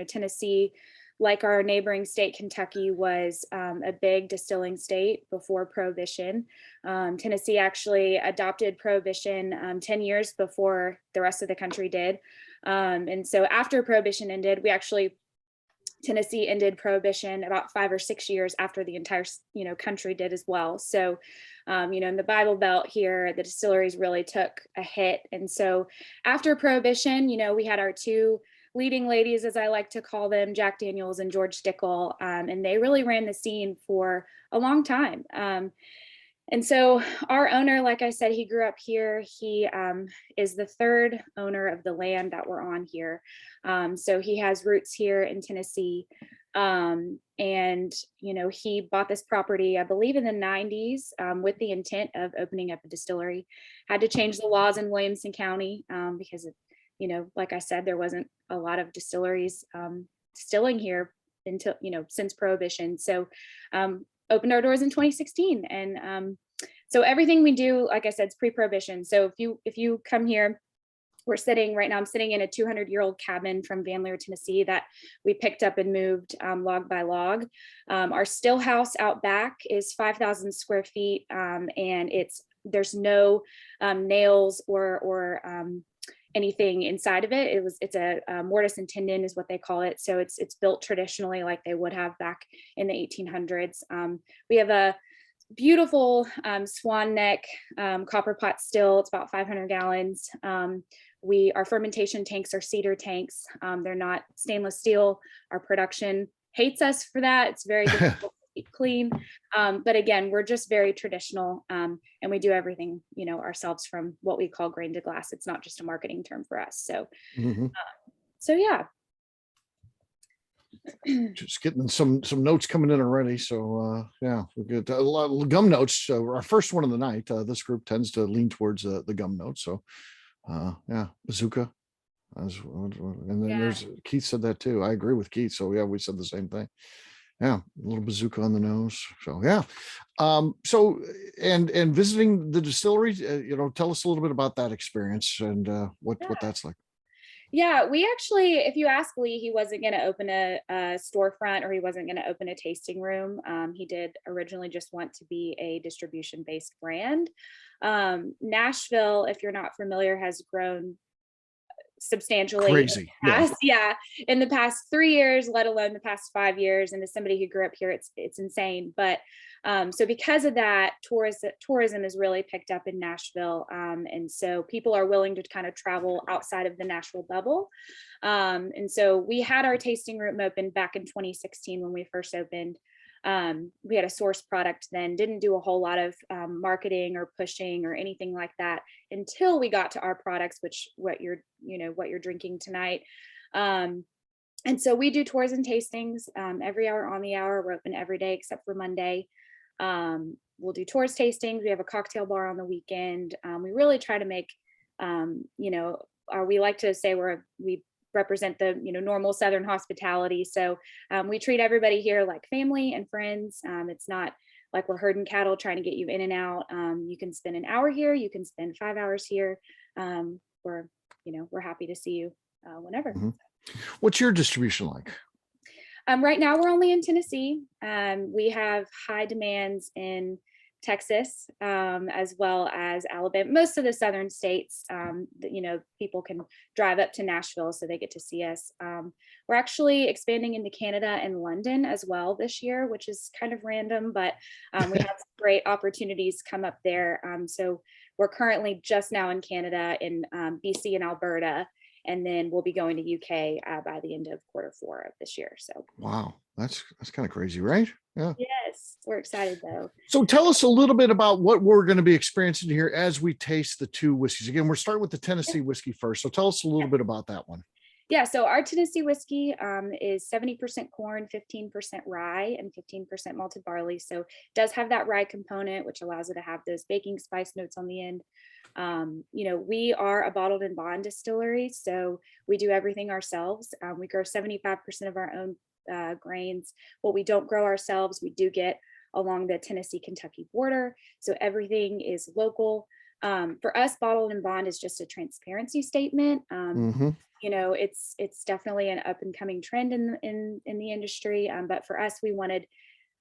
Tennessee, like our neighboring state, Kentucky, was a big distilling state before prohibition. Tennessee actually adopted prohibition 10 years before the rest of the country did. And so after prohibition ended, Tennessee ended prohibition about 5 or 6 years after the entire, country did as well. So, in the Bible Belt here, the distilleries really took a hit. And so after prohibition, we had our two leading ladies, as I like to call them, Jack Daniels and George Dickel, and they really ran the scene for a long time. And so our owner, like I said, he grew up here. He is the third owner of the land that we're on here. So he has roots here in Tennessee. And, he bought this property, I believe in the 90s, with the intent of opening up a distillery. Had to change the laws in Williamson County because, like I said, there wasn't a lot of distilleries distilling here until, since prohibition. So opened our doors in 2016. And so everything we do, like I said, is pre-prohibition. So if you come here, I'm sitting in a 200-year-old cabin from Van Leer, Tennessee that we picked up and moved log by log. Our still house out back is 5,000 square feet, and there's no nails or anything inside of it. It's a mortise and tenon is what they call it. So it's built traditionally like they would have back in the 1800s. We have a beautiful swan neck copper pot still. It's about 500 gallons. Our fermentation tanks are cedar tanks. They're not stainless steel. Our production hates us for that. It's very difficult to keep clean. But again, we're just very traditional, and we do everything, ourselves from what we call grain to glass. It's not just a marketing term for us. So, so yeah. Just getting some notes coming in already. So yeah, we get a lot of gum notes. Our first one of the night. This group tends to lean towards the gum notes. So yeah, bazooka. And then there's Keith said that too. I agree with Keith. So yeah, we said the same thing. Yeah, a little bazooka on the nose. So yeah. So and visiting the distillery, tell us a little bit about that experience and what that's like. Yeah, we actually, if you ask Lee, he wasn't going to open a storefront or he wasn't going to open a tasting room. He did originally just want to be a distribution-based brand. Nashville, if you're not familiar, has grown substantially Crazy. in the past 3 years, let alone the past 5 years. And as somebody who grew up here, it's insane. But so because of that, tourism has really picked up in Nashville. And so people are willing to kind of travel outside of the Nashville bubble. And so we had our tasting room open back in 2016 when we first opened. We had a source product then, didn't do a whole lot of marketing or pushing or anything like that until we got to our products, which what you're drinking tonight. And so we do tours and tastings every hour on the hour. We're open every day except for Monday. We'll do tours, tastings. We have a cocktail bar on the weekend. We really try to make, we like to say we represent the normal Southern hospitality. So we treat everybody here like family and friends. It's not like we're herding cattle trying to get you in and out. You can spend an hour here, you can spend 5 hours here. We're happy to see you whenever. Mm-hmm. What's your distribution like? Right now we're only in Tennessee. We have high demands in Texas, as well as Alabama, most of the southern states. People can drive up to Nashville so they get to see us. We're actually expanding into Canada and London as well this year, which is kind of random, but we have some great opportunities come up there. So we're currently just now in Canada, in BC and Alberta, and then we'll be going to UK by the end of Q4 of this year. So wow, that's kind of crazy, right? Yeah. Yes, we're excited though. So tell us a little bit about what we're going to be experiencing here as we taste the two whiskeys. Again, we're starting with the Tennessee whiskey first. So tell us a little bit about that one. Yeah, so our Tennessee whiskey is 70% corn, 15% rye, and 15% malted barley. So it does have that rye component, which allows it to have those baking spice notes on the end. We are a bottled and bond distillery, so we do everything ourselves. We grow 75% of our own grains. What we don't grow ourselves, we do get along the Tennessee-Kentucky border. So everything is local. For us, bottled and bond is just a transparency statement. It's definitely an up and coming trend in the industry. But for us, we wanted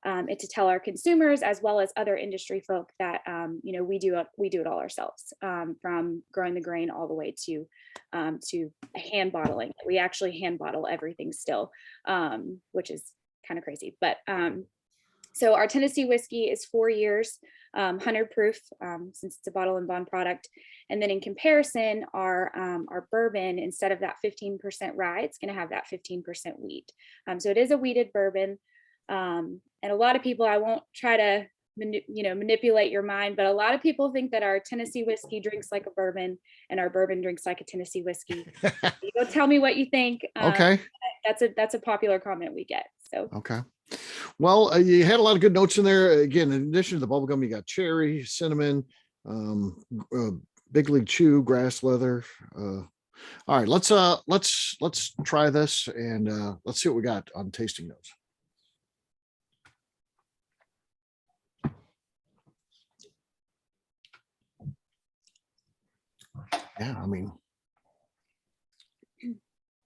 it to tell our consumers as well as other industry folk that we do it all ourselves, from growing the grain all the way to hand bottling. We actually hand bottle everything still, which is kind of crazy. But so our Tennessee whiskey is 4 years, 100 proof, since it's a bottle and bond product. And then in comparison, our bourbon, instead of that 15% rye, it's going to have that 15% wheat. So it is a wheated bourbon. And a lot of people, I won't try to manipulate your mind, but a lot of people think that our Tennessee whiskey drinks like a bourbon and our bourbon drinks like a Tennessee whiskey. You tell me what you think. Okay. That's a popular comment we get. So okay. Well, you had a lot of good notes in there. Again, in addition to the bubblegum, you got cherry, cinnamon, big league chew, grass leather. All right, let's try this and let's see what we got on tasting notes. Yeah, I mean,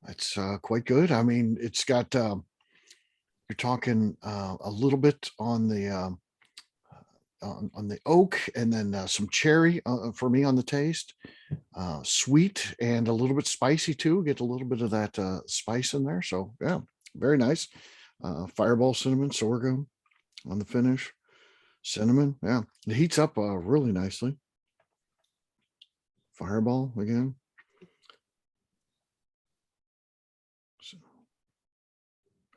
it's quite good. I mean, it's got you're talking a little bit on the oak, and then some cherry for me on the taste. Sweet and a little bit spicy too. Get a little bit of that spice in there. So yeah, very nice. Fireball, cinnamon, sorghum on the finish. Cinnamon, yeah, it heats up really nicely. Fireball again.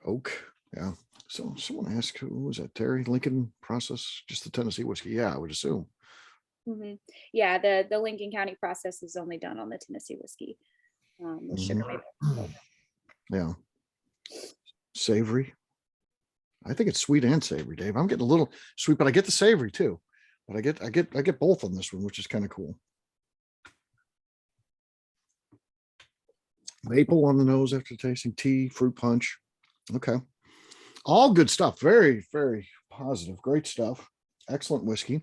Oak, yeah. So someone asked, who was that? Terry Lincoln process? Just the Tennessee whiskey? Yeah, I would assume. Mm-hmm. Yeah, the Lincoln County process is only done on the Tennessee whiskey. The sugar maple. Yeah. Savory. I think it's sweet and savory, Dave. I'm getting a little sweet, but I get the savory too. But I get both on this one, which is kind of cool. Maple on the nose after tasting, tea, fruit punch. Okay. All good stuff. Very, very positive. Great stuff. Excellent whiskey.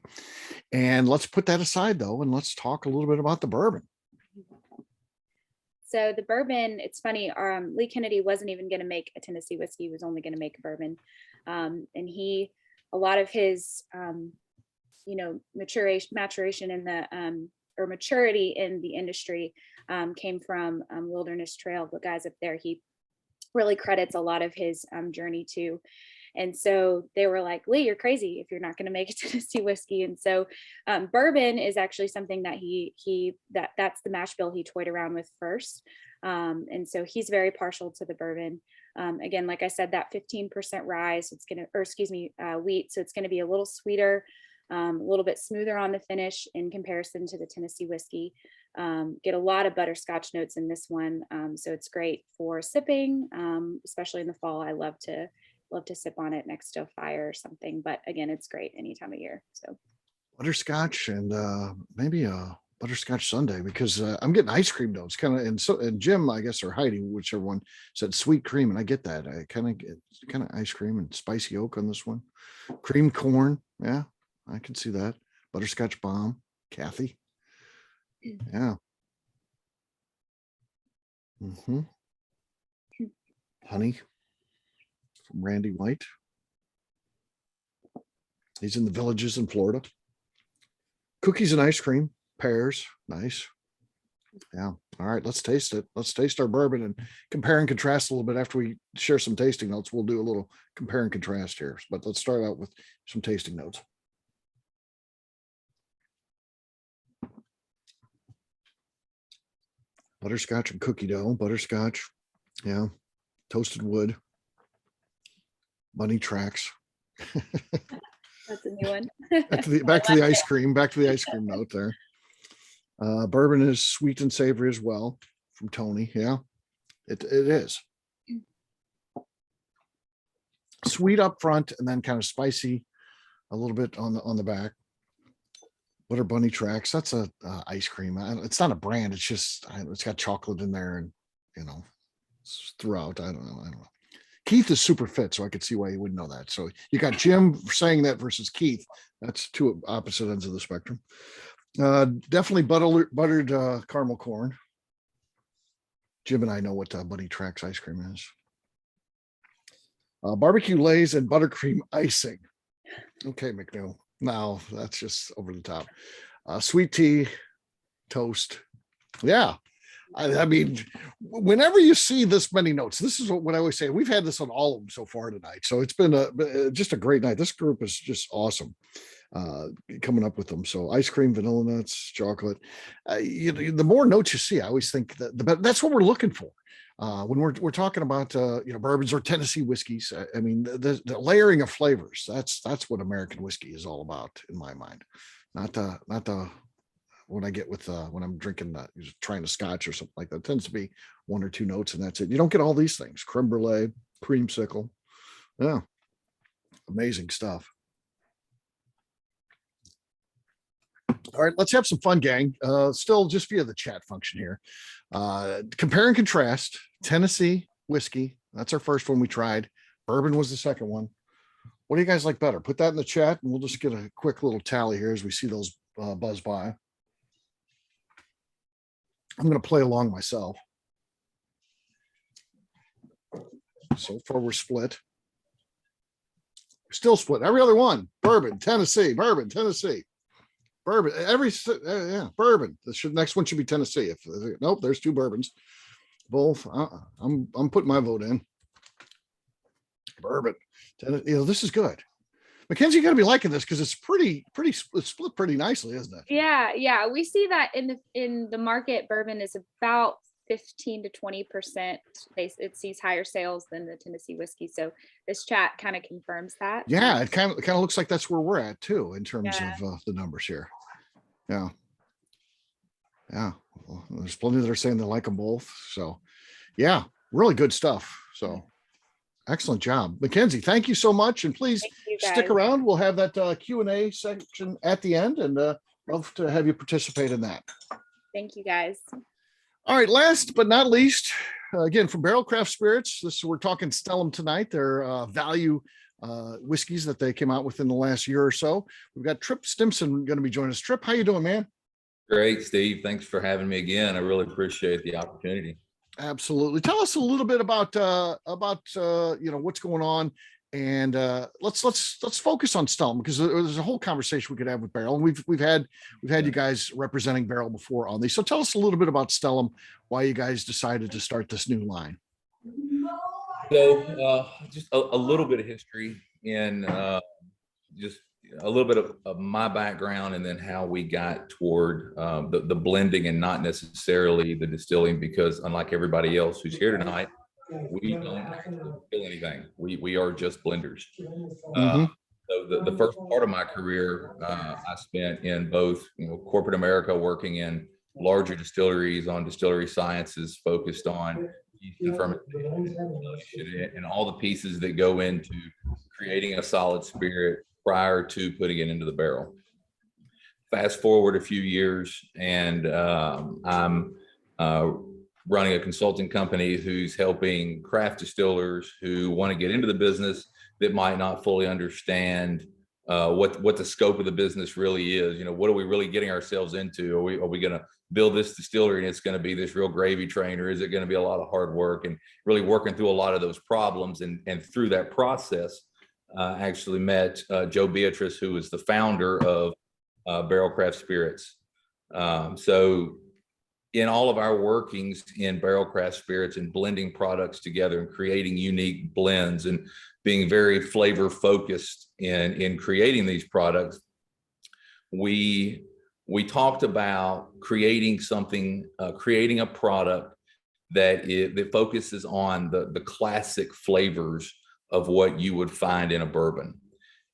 And let's put that aside though, and let's talk a little bit about the bourbon. So the bourbon, it's funny, Lee Kennedy wasn't even going to make a Tennessee whiskey. He was only going to make a bourbon. And a lot of his, maturation in the, or maturity in the industry came from Wilderness Trail, the guys up there. He really credits a lot of his journey to. And so they were like, Lee, you're crazy if you're not going to make a Tennessee whiskey. And so bourbon is actually something that that's the mash bill he toyed around with first. And so he's very partial to the bourbon. Again, like I said, that 15% rye, so it's going to, wheat. So it's going to be a little sweeter, a little bit smoother on the finish in comparison to the Tennessee whiskey. Get a lot of butterscotch notes in this one. So it's great for sipping, especially in the fall. I love to sip on it next to a fire or something, but again, it's great any time of year. So Butterscotch and maybe a butterscotch sundae, because I'm getting ice cream notes kind of, and Jim, I guess, or Heidi, whichever one, said sweet cream, and I get that. I kind of get ice cream and spicy oak on this one. Cream corn, yeah, I can see that. Butterscotch bomb, Kathy, yeah. Honey from Randy White. He's in the Villages in Florida. Cookies and ice cream, pears, nice. Yeah. All right, let's taste it. Let's taste our bourbon and compare and contrast a little bit. After we share some tasting notes, we'll do a little compare and contrast here. But let's start out with some tasting notes. Butterscotch and cookie dough, butterscotch, yeah. Toasted wood, bunny tracks. that's a new one. back to the ice cream note there. Bourbon is sweet and savory as well from Tony. Yeah, it is sweet up front and then kind of spicy a little bit on the back. What are bunny tracks? That's a ice cream. It's not a brand. It's just it's got chocolate in there, and throughout. I don't know. Keith is super fit, so I could see why you wouldn't know that. So you got Jim saying that versus Keith. That's two opposite ends of the spectrum. Definitely buttered caramel corn. Jim and I know what Bunny Tracks ice cream is. Barbecue lays and buttercream icing. Okay, McNeil. Now that's just over the top. Sweet tea, toast. Yeah. I mean, whenever you see this many notes, this is what I always say. We've had this on all of them so far tonight. So it's been just a great night. This group is just awesome coming up with them. So ice cream, vanilla nuts, chocolate. The more notes you see, I always think that that's what we're looking for. When we're talking about bourbons or Tennessee whiskeys. I mean, the layering of flavors. That's what American whiskey is all about in my mind. Not the what I get with when I'm drinking trying to scotch or something like that. It tends to be one or two notes and that's it. You don't get all these things. Creme brulee, creamsicle. Yeah. Amazing stuff. All right, let's have some fun, gang. Still just via the chat function here. Compare and contrast Tennessee whiskey. That's our first one we tried. Bourbon was the second one. What do you guys like better? Put that in the chat and we'll just get a quick little tally here as we see those buzz by. I'm going to play along myself. So far we're split. Still split. Every other one. Bourbon, Tennessee. Bourbon, Tennessee. Bourbon. Bourbon. Next one should be Tennessee. Nope, there's two bourbons. Both. I'm putting my vote in. Bourbon. This is good. Mackenzie, you got to be liking this because it's it's split pretty nicely, isn't it? Yeah. We see that in the market, bourbon is about 15 to 20%. It sees higher sales than the Tennessee whiskey. So this chat kind of confirms that. Yeah, it kind of looks like that's where we're at too in terms of the numbers here. Yeah. Well, there's plenty that are saying they like them both. So yeah, really good stuff. So excellent job, Mackenzie. Thank you so much, and please stick around. We'll have that Q&A section at the end, and love to have you participate in that. Thank you, guys. All right, last but not least, again from Barrel Craft Spirits. We're talking Stellum tonight. They're value whiskeys that they came out with in the last year or so. We've got Tripp Stimson going to be joining us. Tripp, how you doing, man? Great, Steve. Thanks for having me again. I really appreciate the opportunity. Absolutely. Tell us a little bit about what's going on And let's focus on Stellum, because there's a whole conversation we could have with barrel, and we've had you guys representing barrel before on these. So tell us a little bit about Stellum, why you guys decided to start this new line. So just a little bit of history and just a little bit of my background, and then how we got toward the blending and not necessarily the distilling, because unlike everybody else who's here tonight, we don't actually distill anything. We are just blenders. So the first part of my career, I spent in both, corporate America, working in larger distilleries on distillery sciences, focused on yeast and fermentation and all the pieces that go into creating a solid spirit prior to putting it into the barrel. Fast forward a few years, and I'm running a consulting company who's helping craft distillers who want to get into the business that might not fully understand what the scope of the business really is. What are we really getting ourselves into? Are we going to build this distillery and it's going to be this real gravy train, or is it going to be a lot of hard work? And really working through a lot of those problems. And through that process, actually met Joe Beatrice, who is the founder of Barrel Craft Spirits. So in all of our workings in Barrel Craft Spirits and blending products together and creating unique blends and being very flavor focused in creating these products, we talked about creating something, creating a product that focuses on the classic flavors of what you would find in a bourbon.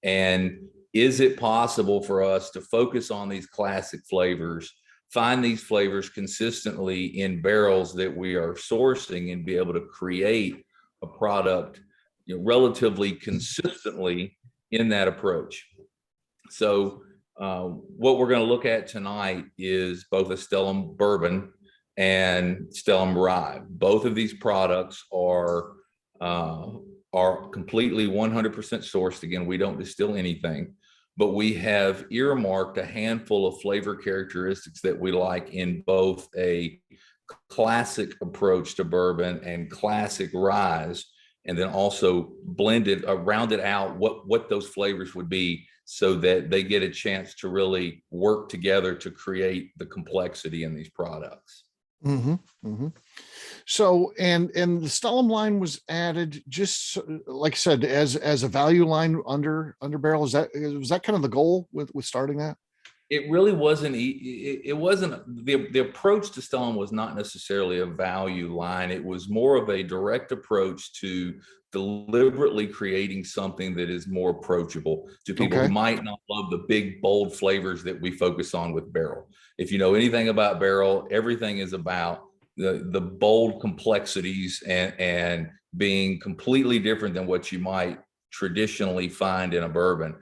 And is it possible for us to focus on these classic flavors, find these flavors consistently in barrels that we are sourcing, and be able to create a product relatively consistently in that approach? So what we're going to look at tonight is both a Stellam Bourbon and Stellam Rye. Both of these products are completely 100% sourced. Again, we don't distill anything, but we have earmarked a handful of flavor characteristics that we like in both a classic approach to bourbon and classic ryes, and then also rounded out what those flavors would be, so that they get a chance to really work together to create the complexity in these products. So, and the Stellum line was added, just like I said, as a value line under barrel. Was that kind of the goal with starting that? It really wasn't. It wasn't. The approach to Stellum was not necessarily a value line. It was more of a direct approach to deliberately creating something that is more approachable to people who might not love the big, bold flavors that we focus on with barrel. If you know anything about barrel, everything is about the bold complexities and being completely different than what you might traditionally find in a bourbon.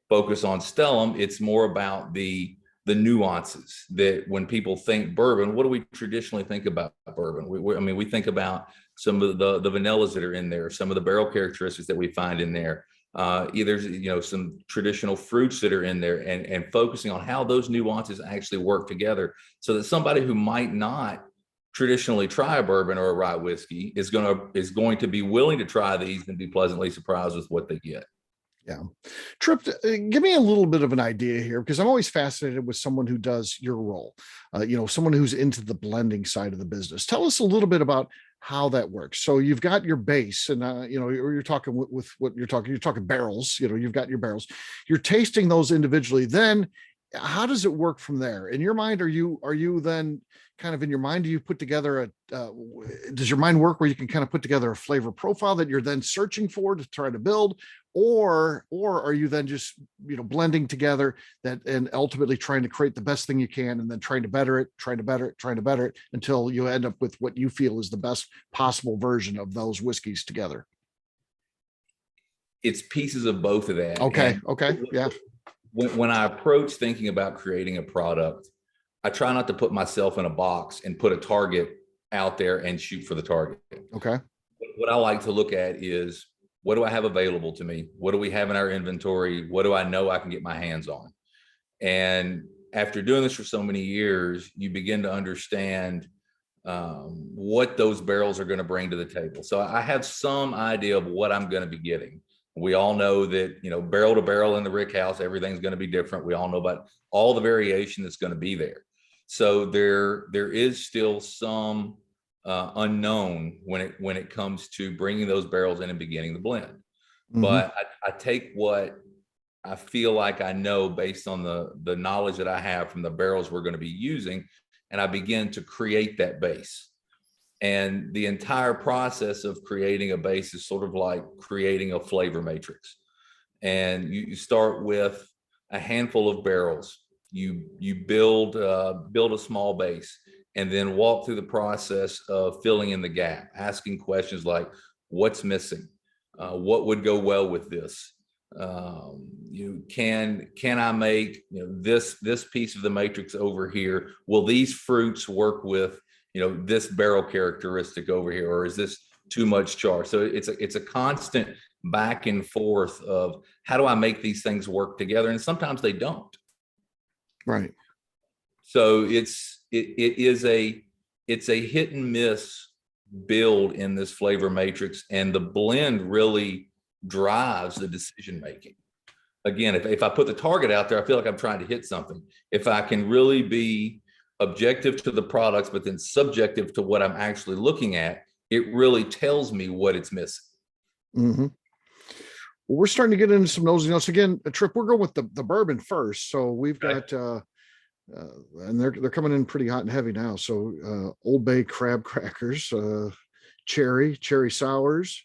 Focus on Stellum, it's more about the nuances that when people think bourbon, what do we traditionally think about bourbon? We think about some of the vanillas that are in there, some of the barrel characteristics that we find in there. Either some traditional fruits that are in there, and focusing on how those nuances actually work together, so that somebody who might not traditionally try a bourbon or a rye whiskey is going to be willing to try these and be pleasantly surprised with what they get. Yeah. Tripp, give me a little bit of an idea here, because I'm always fascinated with someone who does your role, someone who's into the blending side of the business. Tell us a little bit about how that works. So you've got your base, and you're talking with what you're talking barrels. You've got your barrels. You're tasting those individually. Then how does it work from there? In your mind, are you then kind of in your mind, do you put together does your mind work where you can kind of put together a flavor profile that you're then searching for to try to build, or are you then just blending together that and ultimately trying to create the best thing you can, and then trying to better it until you end up with what you feel is the best possible version of those whiskeys together? It's pieces of both of that. Okay. Yeah. When I approach thinking about creating a product, I try not to put myself in a box and put a target out there and shoot for the target. Okay. What I like to look at is, what do I have available to me? What do we have in our inventory? What do I know I can get my hands on? And after doing this for so many years, you begin to understand what those barrels are going to bring to the table. So I have some idea of what I'm going to be getting. We all know that, barrel to barrel in the rick house, everything's going to be different. We all know about all the variation that's going to be there. So there is still some unknown when it comes to bringing those barrels in and beginning the blend. Mhm. But I take what I feel like I know based on the knowledge that I have from the barrels we're going to be using, and I begin to create that base. And the entire process of creating a base is sort of like creating a flavor matrix. And you start with a handful of barrels. You build a small base, and then walk through the process of filling in the gap, asking questions like, what's missing? What would go well with this? Can I make this piece of the matrix over here? Will these fruits work with this barrel characteristic over here, or is this too much char? So it's a constant back and forth of how do I make these things work together, and sometimes they don't. Right. So it is a hit and miss build in this flavor matrix, and the blend really drives the decision making. Again, if I put the target out there, I feel like I'm trying to hit something. If I can really be objective to the products, but then subjective to what I'm actually looking at, it really tells me what it's missing. Mm-hmm. Well, we're starting to get into some nosy notes again. Tripp, we're going with the bourbon first. So we've got, and they're coming in pretty hot and heavy now. So Old Bay crab crackers, cherry sours,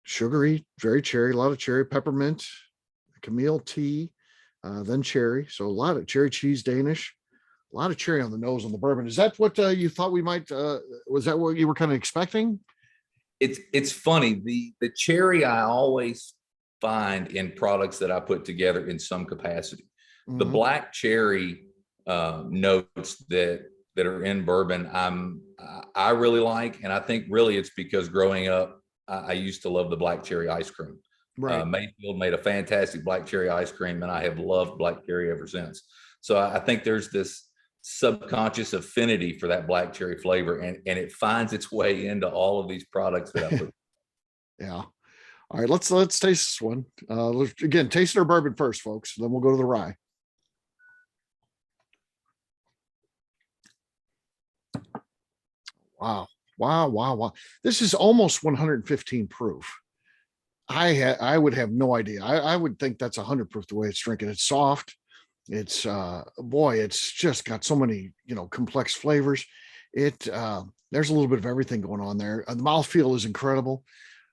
sugary, very cherry, a lot of cherry, peppermint, Camille tea, then cherry. So a lot of cherry cheese, Danish, a lot of cherry on the nose on the bourbon. Is that what you thought we might, was that what you were kind of expecting? It's funny. The cherry I always find in products that I put together in some capacity. Mm-hmm. The black cherry notes that are in bourbon, I really like, and I think really it's because growing up, I used to love the black cherry ice cream. Right. Mayfield made a fantastic black cherry ice cream, and I have loved black cherry ever since. So I think there's this subconscious affinity for that black cherry flavor, and it finds its way into all of these products that I put. Yeah. All right, let's taste this one. Again, taste our bourbon first, folks. Then we'll go to the rye. Wow. This is almost 115 proof. I would have no idea. I would think that's 100 proof the way it's drinking. It's soft. It's it's just got so many, complex flavors. There's a little bit of everything going on there. The mouthfeel is incredible.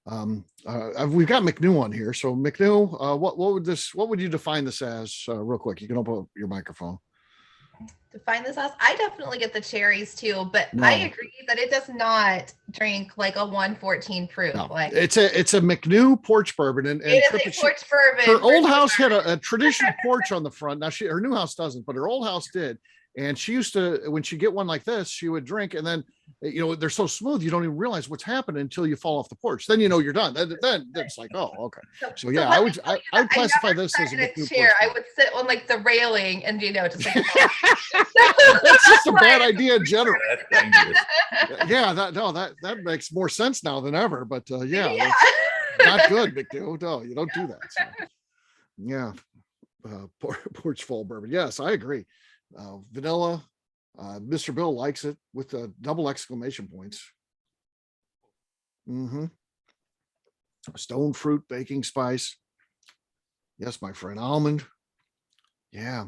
We've got McNew on here. So McNew, what would you define this as real quick? You can open up your microphone. Define this as, I definitely get the cherries too, but No. I agree that it does not drink like a 114 proof. No. Like It's a McNew porch bourbon, and it Tripp, is a porch bourbon. her old house had a traditional porch on the front. Now her new house doesn't, but her old house did. And she used to, when she get one like this, she would drink, and then they're so smooth you don't even realize what's happening until you fall off the porch. Then you're done. Then it's like, oh, okay. So yeah, I would classify this as a McNew chair. porch I would sit on like the railing and just like that's just a bad idea in general. That's dangerous. Yeah, that makes more sense now than ever. But yeah. Not good, McNew. No, you don't do that. So. Yeah, porch fall bourbon. Yes, I agree. Vanilla. Mr. Bill likes it with double exclamation points. Mm-hmm. Stone fruit, baking spice. Yes, my friend. Almond. Yeah.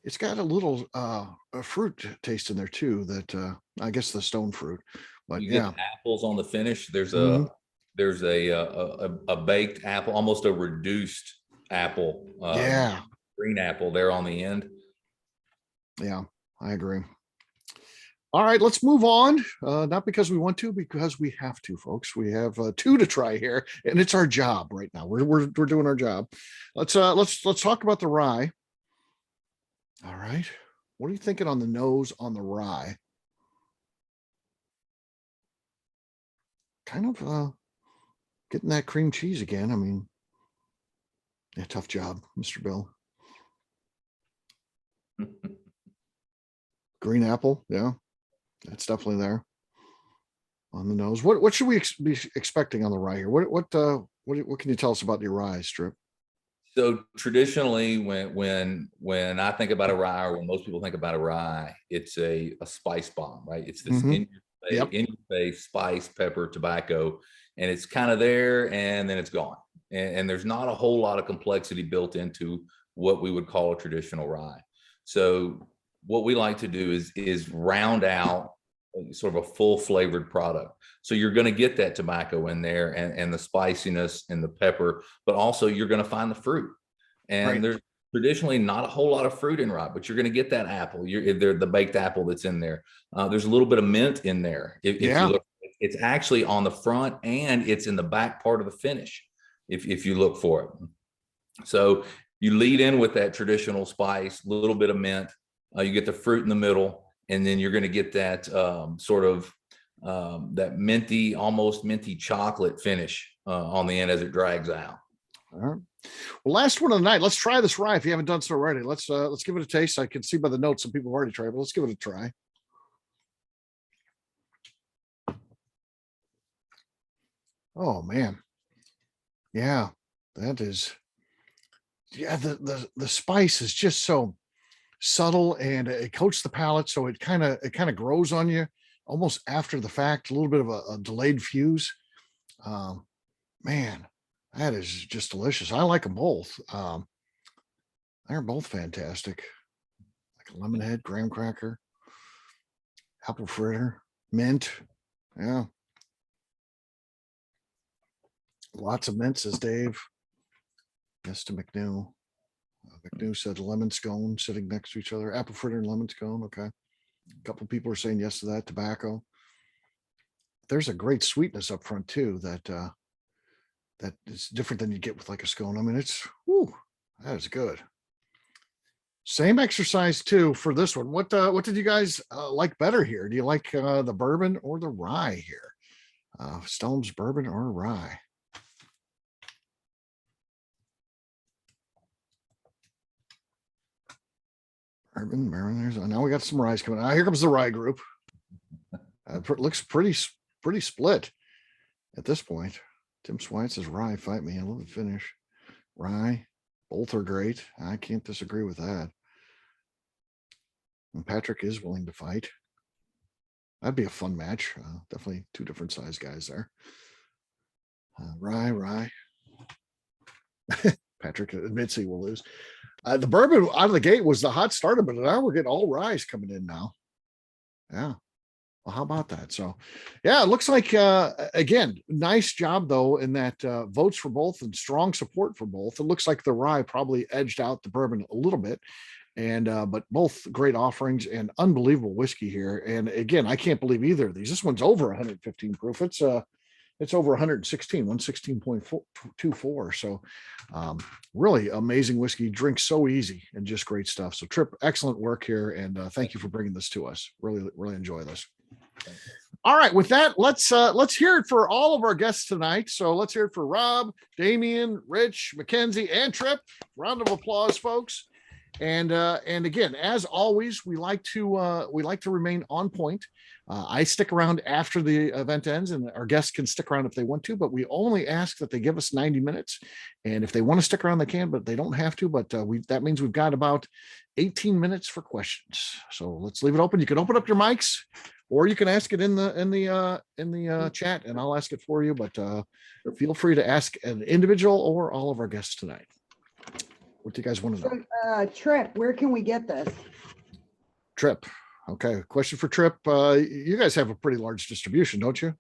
It's got a little a fruit taste in there too. That I guess the stone fruit, but you yeah, get apples on the finish. There's Mhm. a baked apple, almost a reduced apple. Green apple there on the end. Yeah, I agree. All right, let's move on. Not because we want to, because we have to, folks. We have two to try here, and it's our job right now. We're doing our job. Let's talk about the rye. All right, what are you thinking on the nose on the rye? Kind of getting that cream cheese again. I mean, yeah, tough job, Mr. Bill. Green apple, yeah, that's definitely there. on the nose. What should we be expecting on the rye here? What can you tell us about your rye, Tripp? So traditionally, when I think about a rye, or when most people think about a rye, it's a spice bomb, right? It's this in your face spice, pepper, tobacco, and it's kind of there and then it's gone. And there's not a whole lot of complexity built into what we would call a traditional rye. So what we like to do is round out sort of a full flavored product. So you're going to get that tobacco in there and the spiciness and the pepper, but also you're going to find the fruit. And there's traditionally not a whole lot of fruit in rye, but you're going to get that apple. The baked apple that's in there. There's a little bit of mint in there. If you look, it's actually on the front and it's in the back part of the finish. If you look for it. So you lead in with that traditional spice, a little bit of mint, you get the fruit in the middle, and then you're going to get that that minty, almost minty chocolate finish on the end as it drags out. All right. Well, last one of the night. Let's try this rye if you haven't done so already. Let's give it a taste. I can see by the notes some people have already tried, but let's give it a try. Oh man. Yeah, that is. Yeah, the spice is just so subtle and it coats the palate, so it kind of grows on you almost after the fact, a little bit of a delayed fuse. Man, that is just delicious. I like them both. They're both fantastic. Like a lemon head, graham cracker, apple fritter, mint. Yeah, lots of mint, says Dave. Yes to McNew. McNew said lemon scone sitting next to each other. Apple fritter and lemon scone. Okay. A couple of people are saying yes to that. Tobacco. There's a great sweetness up front too that is different than you get with like a scone. I mean, that is good. Same exercise too for this one. What did you guys like better here? Do you like the bourbon or the rye here? Stellum's bourbon or rye? Bourbon. There's now we got some rye coming out. Here comes the rye group. Looks pretty split at this point. Tim Swine says rye, fight me. I love the finish. Rye, both are great. I can't disagree with that. And Patrick is willing to fight. That'd be a fun match. Definitely two different size guys there. Rye. Patrick admits he will lose. The bourbon out of the gate was the hot starter, but now we're getting all ryes coming in now. Yeah. Well, how about that? So, yeah, it looks like, again, nice job, though, in that votes for both and strong support for both. It looks like the rye probably edged out the bourbon a little bit. And but both great offerings and unbelievable whiskey here. And again, I can't believe either of these. This one's over 115 proof. It's over 116, 116.24. So really amazing whiskey. Drinks so easy and just great stuff. So Tripp, excellent work here. And thank you for bringing this to us. Really enjoy this. All right. With that, let's hear it for all of our guests tonight. So let's hear it for Rob, Damian, Rich, Mackenzie, and Tripp. Round of applause, folks. And again, as always, we like to remain on point. I stick around after the event ends, and our guests can stick around if they want to, but we only ask that they give us 90 minutes. And if they want to stick around, they can, but they don't have to. But that means we've got about 18 minutes for questions. So let's leave it open. You can open up your mics, or you can ask it in the chat, and I'll ask it for you. But feel free to ask an individual or all of our guests tonight. What do you guys want to know? Tripp, where can we get this? Tripp. Okay. Question for Tripp. You guys have a pretty large distribution, don't you?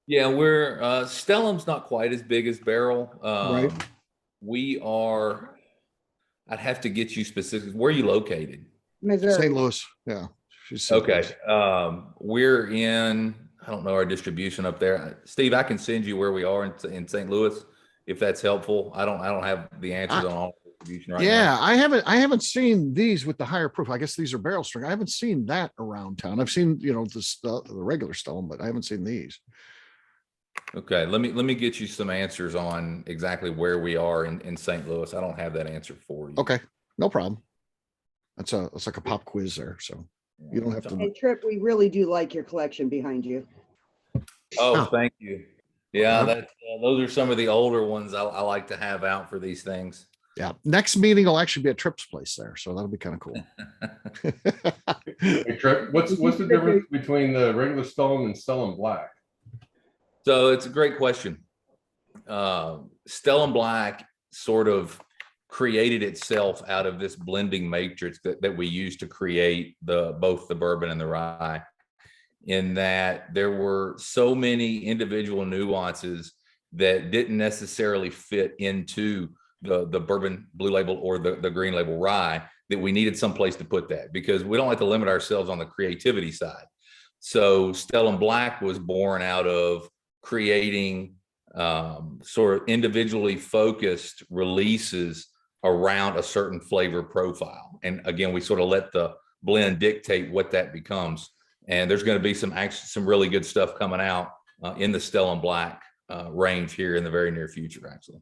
Yeah, we're Stellum's not quite as big as Barrel. Right. We are. I'd have to get you specific. Where are you located? Missouri. St. Louis. Yeah. Okay. We're in. I don't know our distribution up there. Steve, I can send you where we are in St. Louis if that's helpful. I don't have the answers on all. Right now. I haven't seen these with the higher proof. I guess these are barrel strength. I haven't seen that around town. I've seen, the regular Stellum, but I haven't seen these. Okay, let me get you some answers on exactly where we are in St. Louis. I don't have that answer for you. Okay, no problem. That's like a pop quiz there, so you don't have to. Hey, Tripp, we really do like your collection behind you. Oh, Oh. thank you. Yeah, Okay. that those are some of the older ones I like to have out for these things. Yeah. Next meeting will actually be at Tripp's place there. So that'll be kind of cool. Hey, Tripp, what's the difference between the regular Stellum and Stellum Black? So it's a great question. Stellam Black sort of created itself out of this blending matrix that we use to create both the bourbon and the rye, in that there were so many individual nuances that didn't necessarily fit into the bourbon blue label or the green label rye, that we needed some place to put that, because we don't like to limit ourselves on the creativity side. So Stellam Black was born out of creating sort of individually focused releases around a certain flavor profile. And again, we sort of let the blend dictate what that becomes. And there's going to be some really good stuff coming out in the Stellam Black range here in the very near future, actually.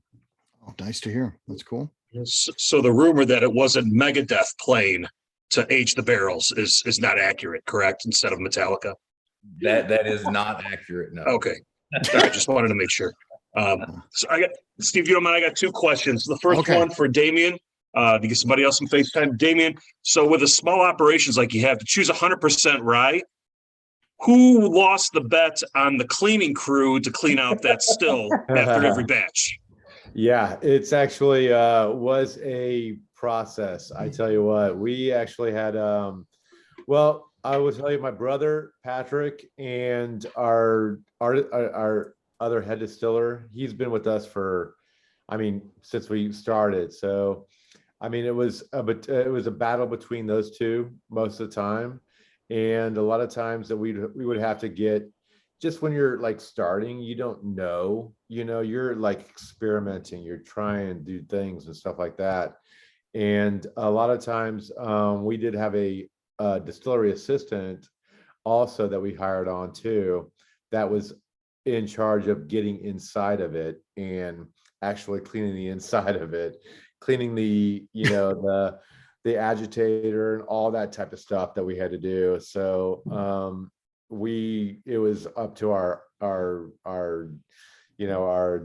Oh, nice to hear. That's cool. So the rumor that it wasn't Megadeth playing to age the barrels is not accurate, correct? Instead of Metallica? That is not accurate, no. Okay. I just wanted to make sure. So I got, Steve, you don't mind, I got two questions. The first one for Damian, to get somebody else some FaceTime. Damian, so with the small operations like you have, to choose 100% rye, who lost the bet on the cleaning crew to clean out that still after every batch? Yeah, it's actually was a process. I tell you what, we actually had well, I will tell you, my brother Patrick and our other head distiller, he's been with us for, I mean, since we started. So I mean, it was a battle between those two most of the time. And a lot of times that we would have to get, just when you're like starting, you don't know, you're like experimenting, you're trying to do things and stuff like that. And a lot of times we did have a distillery assistant also that we hired on too, that was in charge of getting inside of it and actually cleaning the inside of it, cleaning the, the agitator and all that type of stuff that we had to do. So it was up to our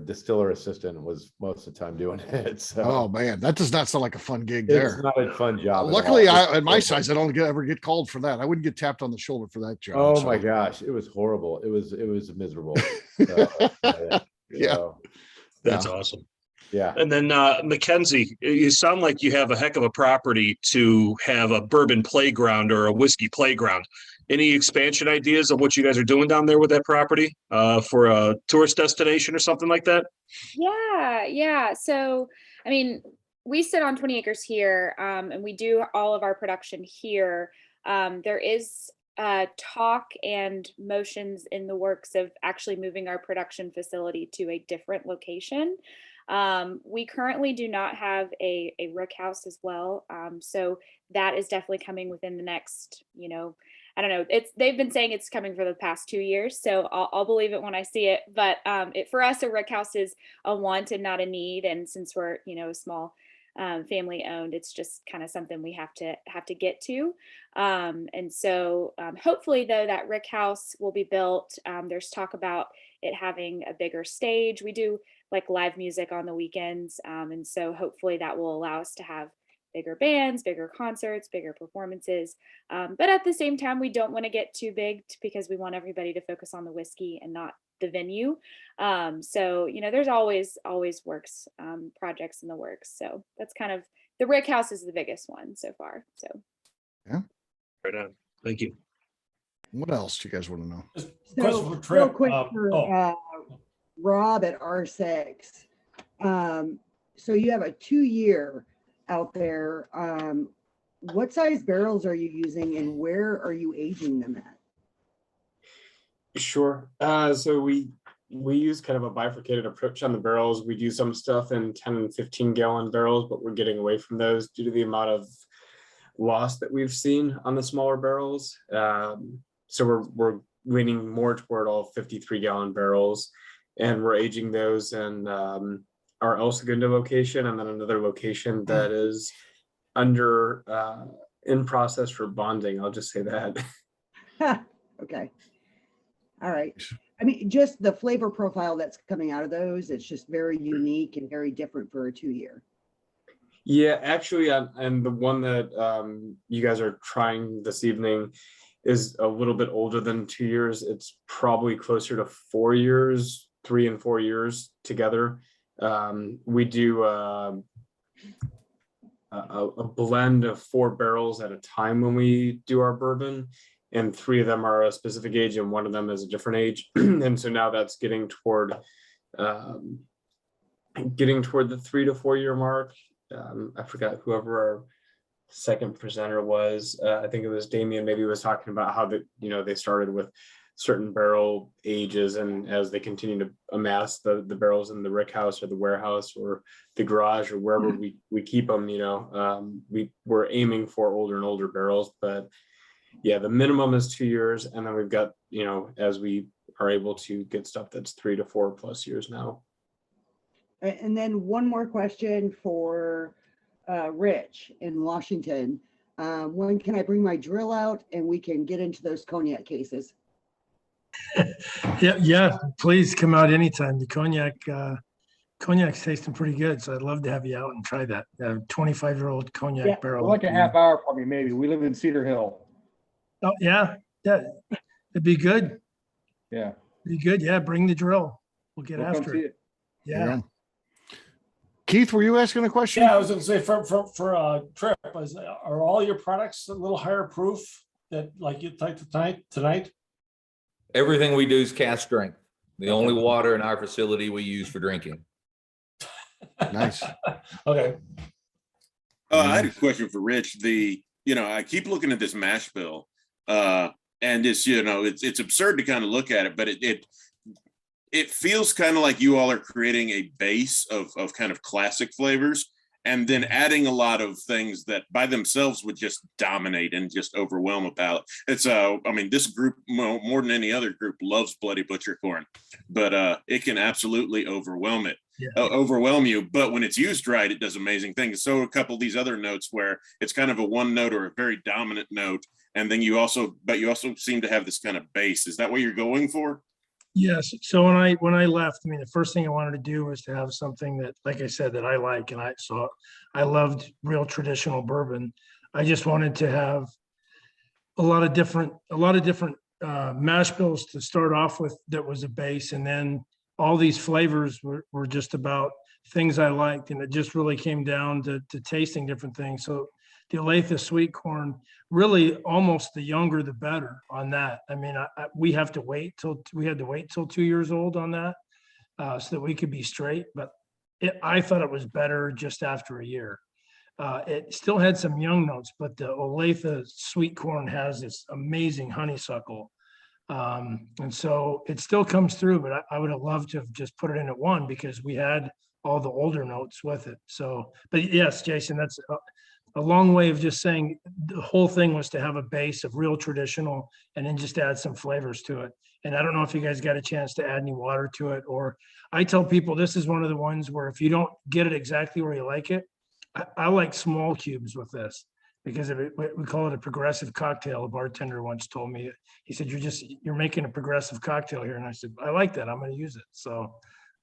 distiller assistant was most of the time doing it. So Oh man, that does not sound like a fun gig it's there. not a fun job. Luckily, at my size, I don't ever get called for that. I wouldn't get tapped on the shoulder for that job. Oh so. my gosh, it was horrible. It was miserable. So, Yeah. That's awesome. Yeah. And then Mackenzie, you sound like you have a heck of a property to have a bourbon playground or a whiskey playground. Any expansion ideas of what you guys are doing down there with that property for a tourist destination or something like that? Yeah. So, I mean, we sit on 20 acres here, and we do all of our production here. There is talk and motions in the works of actually moving our production facility to a different location. We currently do not have a rick house as well. So that is definitely coming within the next, I don't know. They've been saying it's coming for the past 2 years, so I'll believe it when I see it. But for us, a rick house is a want and not a need. And since we're a small family owned, it's just kind of something we have to get to. And so hopefully, though, that rick house will be built. There's talk about it having a bigger stage. We do like live music on the weekends, and so hopefully that will allow us to have bigger bands, bigger concerts, bigger performances. But at the same time, we don't want to get too big because we want everybody to focus on the whiskey and not the venue. So, there's always works, projects in the works. So that's kind of, the rick house is the biggest one so far. So. Yeah. Right on. Thank you. What else do you guys want to know? So, real quick for Rob at R6. So you have a 2-year out there. What size barrels are you using and where are you aging them at? Sure. So we use kind of a bifurcated approach on the barrels. We do some stuff in 10 and 15 gallon barrels, but we're getting away from those due to the amount of loss that we've seen on the smaller barrels. So we're leaning more toward all 53 gallon barrels, and we're aging those in our El Segundo location, and then another location that is under in process for bonding. I'll just say that. Okay. All right. I mean, just the flavor profile that's coming out of those, it's just very unique and very different for a 2-year. Yeah, actually, and the one that you guys are trying this evening is a little bit older than 2 years. It's probably closer to 4 years, 3 and 4 years together. We do a blend of 4 barrels at a time when we do our bourbon, and 3 of them are a specific age and 1 of them is a different age. And so now that's getting toward the 3 to 4 year mark. I forgot whoever our second presenter was. I think it was Damian, maybe was talking about how they started with certain barrel ages, and as they continue to amass the barrels in the rick house or the warehouse or the garage or wherever we keep them, we're aiming for older and older barrels. But yeah, the minimum is 2 years, and then we've got, as we are able to get stuff that's 3 to 4 plus years now. And then one more question for Rich in Washington. When can I bring my drill out and we can get into those cognac cases? Yeah, please come out anytime. The cognac's tasting pretty good, so I'd love to have you out and try that 25-year-old cognac barrel. Like a half hour probably, maybe. We live in Cedar Hill. Oh yeah, it'd be good. Yeah, be good. Yeah, bring the drill. We'll get after it. Yeah. Keith, were you asking a question? Yeah, I was going to say for Tripp, are all your products a little higher proof that like you type tonight? Everything we do is cast strength. The only water in our facility we use for drinking. Nice. Okay. I had a question for Rich. I keep looking at this mash bill, and it's absurd to kind of look at it, but it feels kind of like you all are creating a base of kind of classic flavors and then adding a lot of things that by themselves would just dominate and just overwhelm a palate. It's this group more than any other group loves Bloody Butcher Corn, but it can absolutely overwhelm you. But when it's used right, it does amazing things. So a couple of these other notes where it's kind of a one note or a very dominant note, and then you also seem to have this kind of base. Is that what you're going for? Yes. So when I left, the first thing I wanted to do was to have something that, like I said, that I like, and I loved real traditional bourbon. I just wanted to have a lot of different mash bills to start off with that was a base, and then all these flavors were just about things I liked, and it just really came down to tasting different things. So the Olathe sweet corn, really almost the younger the better on that. We had to wait till 2 years old on that so that we could be straight, but I thought it was better just after a year. It still had some young notes, but the Olathe sweet corn has this amazing honeysuckle. And so it still comes through, but I would have loved to have just put it in at 1 because we had all the older notes with it. So, but yes, Jason, that's a long way of just saying the whole thing was to have a base of real traditional and then just add some flavors to it. And I don't know if you guys got a chance to add any water to it, or I tell people this is one of the ones where if you don't get it exactly where you like it, I like small cubes with this because we call it a progressive cocktail. A bartender once told me, he said, you're making a progressive cocktail here. And I said, I like that. I'm going to use it. So,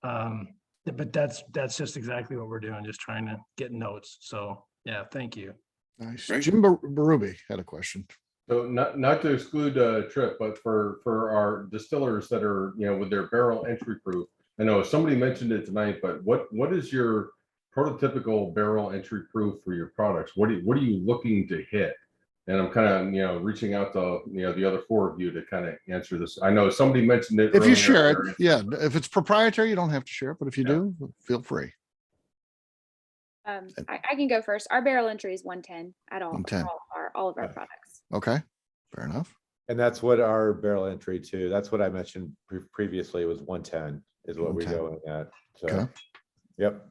but that's just exactly what we're doing. Just trying to get notes. So yeah, thank you. Nice. Jim Barubi had a question. So not to exclude Tripp, but for our distillers that are with their barrel entry proof. I know somebody mentioned it tonight, but what is your prototypical barrel entry proof for your products? What are you looking to hit? And I'm kind of reaching out to the other 4 of you to kind of answer this. I know somebody mentioned it. If you share it, yeah. If it's proprietary, you don't have to share it, but if you do, feel free. I can go first. Our barrel entry is 110 at all, 110. all of our products. Okay, fair enough. And that's what our barrel entry too. That's what I mentioned previously was 110 is what we're going at. So, okay. Yep.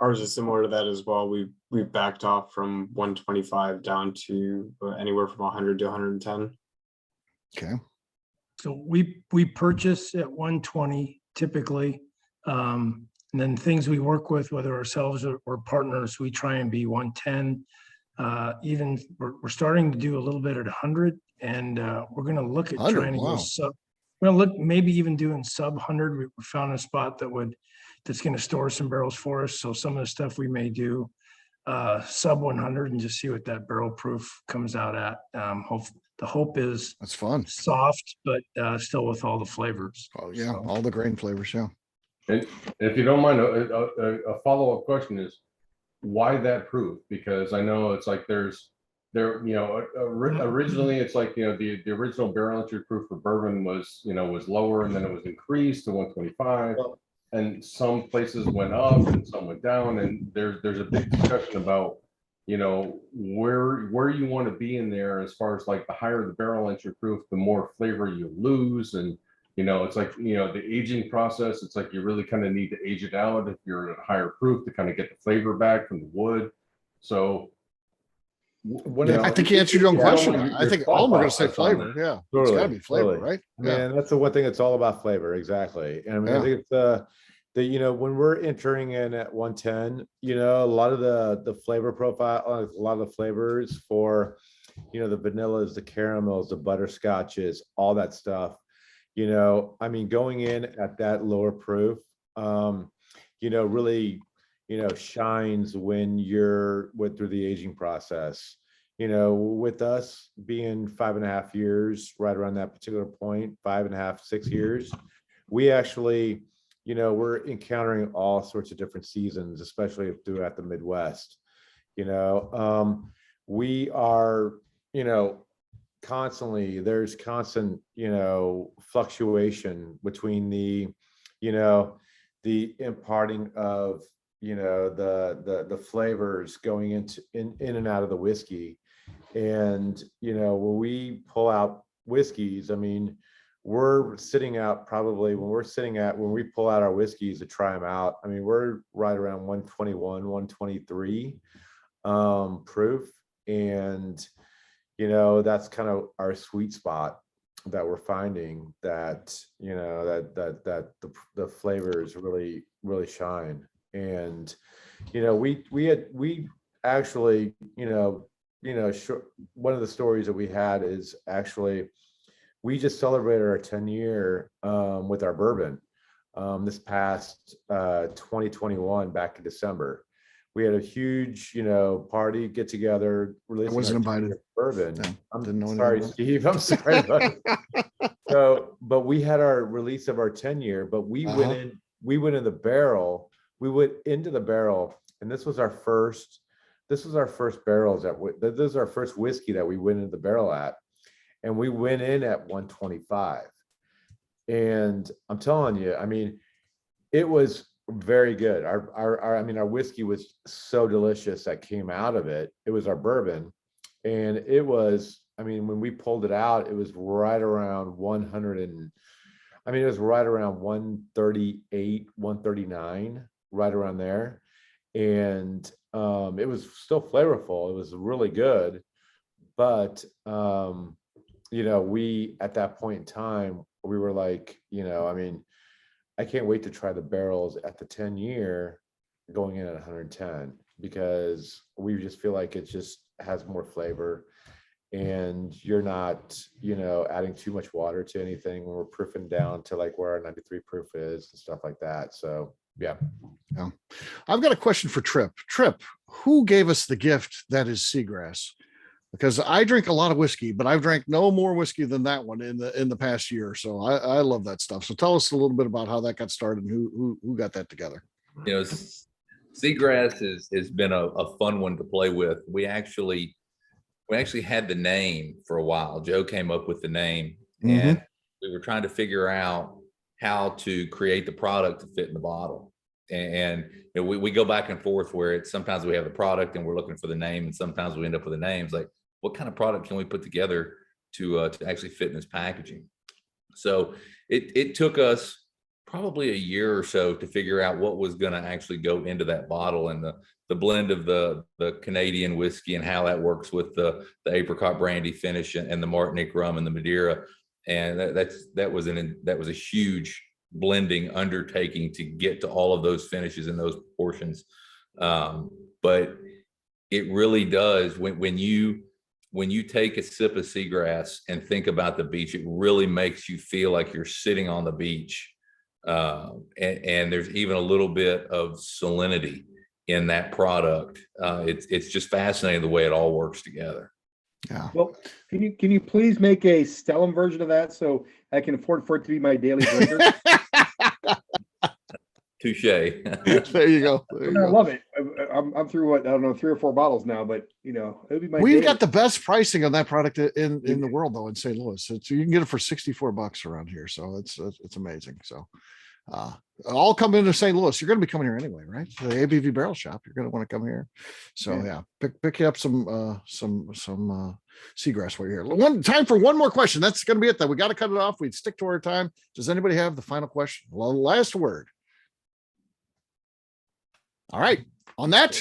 Ours is similar to that as well. We've backed off from 125 down to anywhere from 100 to 110. Okay. So we purchase at 120 typically. And then things we work with, whether ourselves or partners, we try and be 110. Even we're starting to do a little bit at 100 And we're going to look at 100, trying to go wow. sub. We're going to look maybe even doing sub 100. We found a spot that's going to store some barrels for us. So some of the stuff we may do sub 100 and just see what that barrel proof comes out at. The hope is That's fun. soft, but still with all the flavors. Oh yeah, So, all the grain flavors. Yeah. And if you don't mind, a follow-up question is, why that proof? Because I know it's like originally it's like, the original barrel entry proof for bourbon was lower, and then it was increased to 125, and some places went up and some went down, and there's a big discussion about where you want to be in there, as far as like the higher the barrel entry proof, the more flavor you lose. And it's like, the aging process, it's like you really kind of need to age it out if you're at a higher proof to kind of get the flavor back from the wood. So I think you answered your own question. I think all of them are going to say flavor. Yeah, Totally, it's got to be flavor, totally. right? I mean, that's the one thing. It's all about flavor, exactly. And I mean, I think it's when we're entering in at 110, a lot of the flavor profile, a lot of the flavors for, the vanillas, the caramels, the butterscotches, all that stuff. I mean, going in at that lower proof, really, shines when you're went through the aging process. With us being 5.5 years, right around that particular point, 5.5, 6 years, we actually, we're encountering all sorts of different seasons, especially throughout the Midwest. We are, constantly, there's constant, fluctuation between the imparting of, the flavors going in and out of the whiskey. And, when we pull out whiskeys, I mean, we're sitting out probably when we pull out our whiskeys to try them out, I mean, we're right around 121, 123 proof. And, that's kind of our sweet spot that we're finding, that, that the flavors really, really shine. And, we actually, one of the stories that we had is actually, we just celebrated our 10-year with our bourbon this past 2021, back in December. We had a huge, party, get together. I wasn't invited. Bourbon. No, I'm sorry, Steve. I'm sorry. But we had our release of our 10-year, but we went in the barrel. We went into the barrel, and this was our first barrels this is our first whiskey that we went into the barrel at. And we went in at 125. And I'm telling you, I mean, it was very good. Our whiskey was so delicious that came out of it. It was our bourbon. And it was, I mean, when we pulled it out, it was right around 138, 139, right around there. And it was still flavorful. It was really good. But we, at that point in time, we were like, I mean, I can't wait to try the barrels at the 10-year going in at 110, because we just feel like it just has more flavor, and you're not, adding too much water to anything when we're proofing down to like where our 93 proof is and stuff like that. So, yeah. I've got a question for Tripp. Tripp, who gave us the gift that is seagrass? Because I drink a lot of whiskey, but I've drank no more whiskey than that one in the past year. So I love that stuff. So tell us a little bit about how that got started and who got that together. Seagrass has been a fun one to play with. We actually had the name for a while. Joe came up with the name, and we were trying to figure out how to create the product to fit in the bottle. And we go back and forth where it's sometimes we have the product and we're looking for the name, and sometimes we end up with the names. Like, what kind of product can we put together to actually fit in this packaging? So it took us probably a year or so to figure out what was going to actually go into that bottle, and the blend of the Canadian whiskey and how that works with the apricot brandy finish and the Martinique rum and the Madeira. And that was a huge blending undertaking to get to all of those finishes and those proportions. But it really does, when you when you take a sip of seagrass and think about the beach, it really makes you feel like you're sitting on the beach. And there's even a little bit of salinity in that product. It's just fascinating the way it all works together. Yeah. Well, can you please make a Stellum version of that so I can afford for it to be my daily drinker? Touche. There you go. There you I go. love it. I'm through what, I don't know, 3 or 4 bottles now, but you know, it'll be my We've daily. got the best pricing on that product in the world, though, in St. Louis. You can get it for $64 around here, so it's amazing. So, all come into St. Louis. You're going to be coming here anyway, right? To the ABV Barrel Shop. You're going to want to come here. So yeah, pick you up some seagrass while you're here. Time for one more question. That's going to be it. Though we got to cut it off. We stick to our time. Does anybody have the final question? Last word. All right. On that,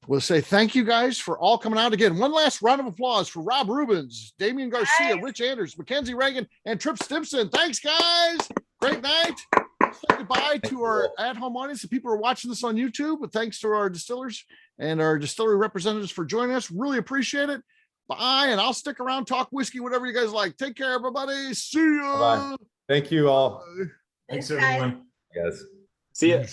we'll say thank you guys for all coming out again. One last round of applause for Rob Rubens, Damian Garcia, Rich Anders, Mackenzie Reagan, and Tripp Stimson. Thanks, guys. Great night. Say goodbye to our at-home audience. The people who are watching this on YouTube. But thanks to our distillers and our distillery representatives for joining us. Really appreciate it. Bye. And I'll stick around, talk whiskey, whatever you guys like. Take care, everybody. See ya. Bye. Thank you all. Thanks, everyone. Yes. See ya.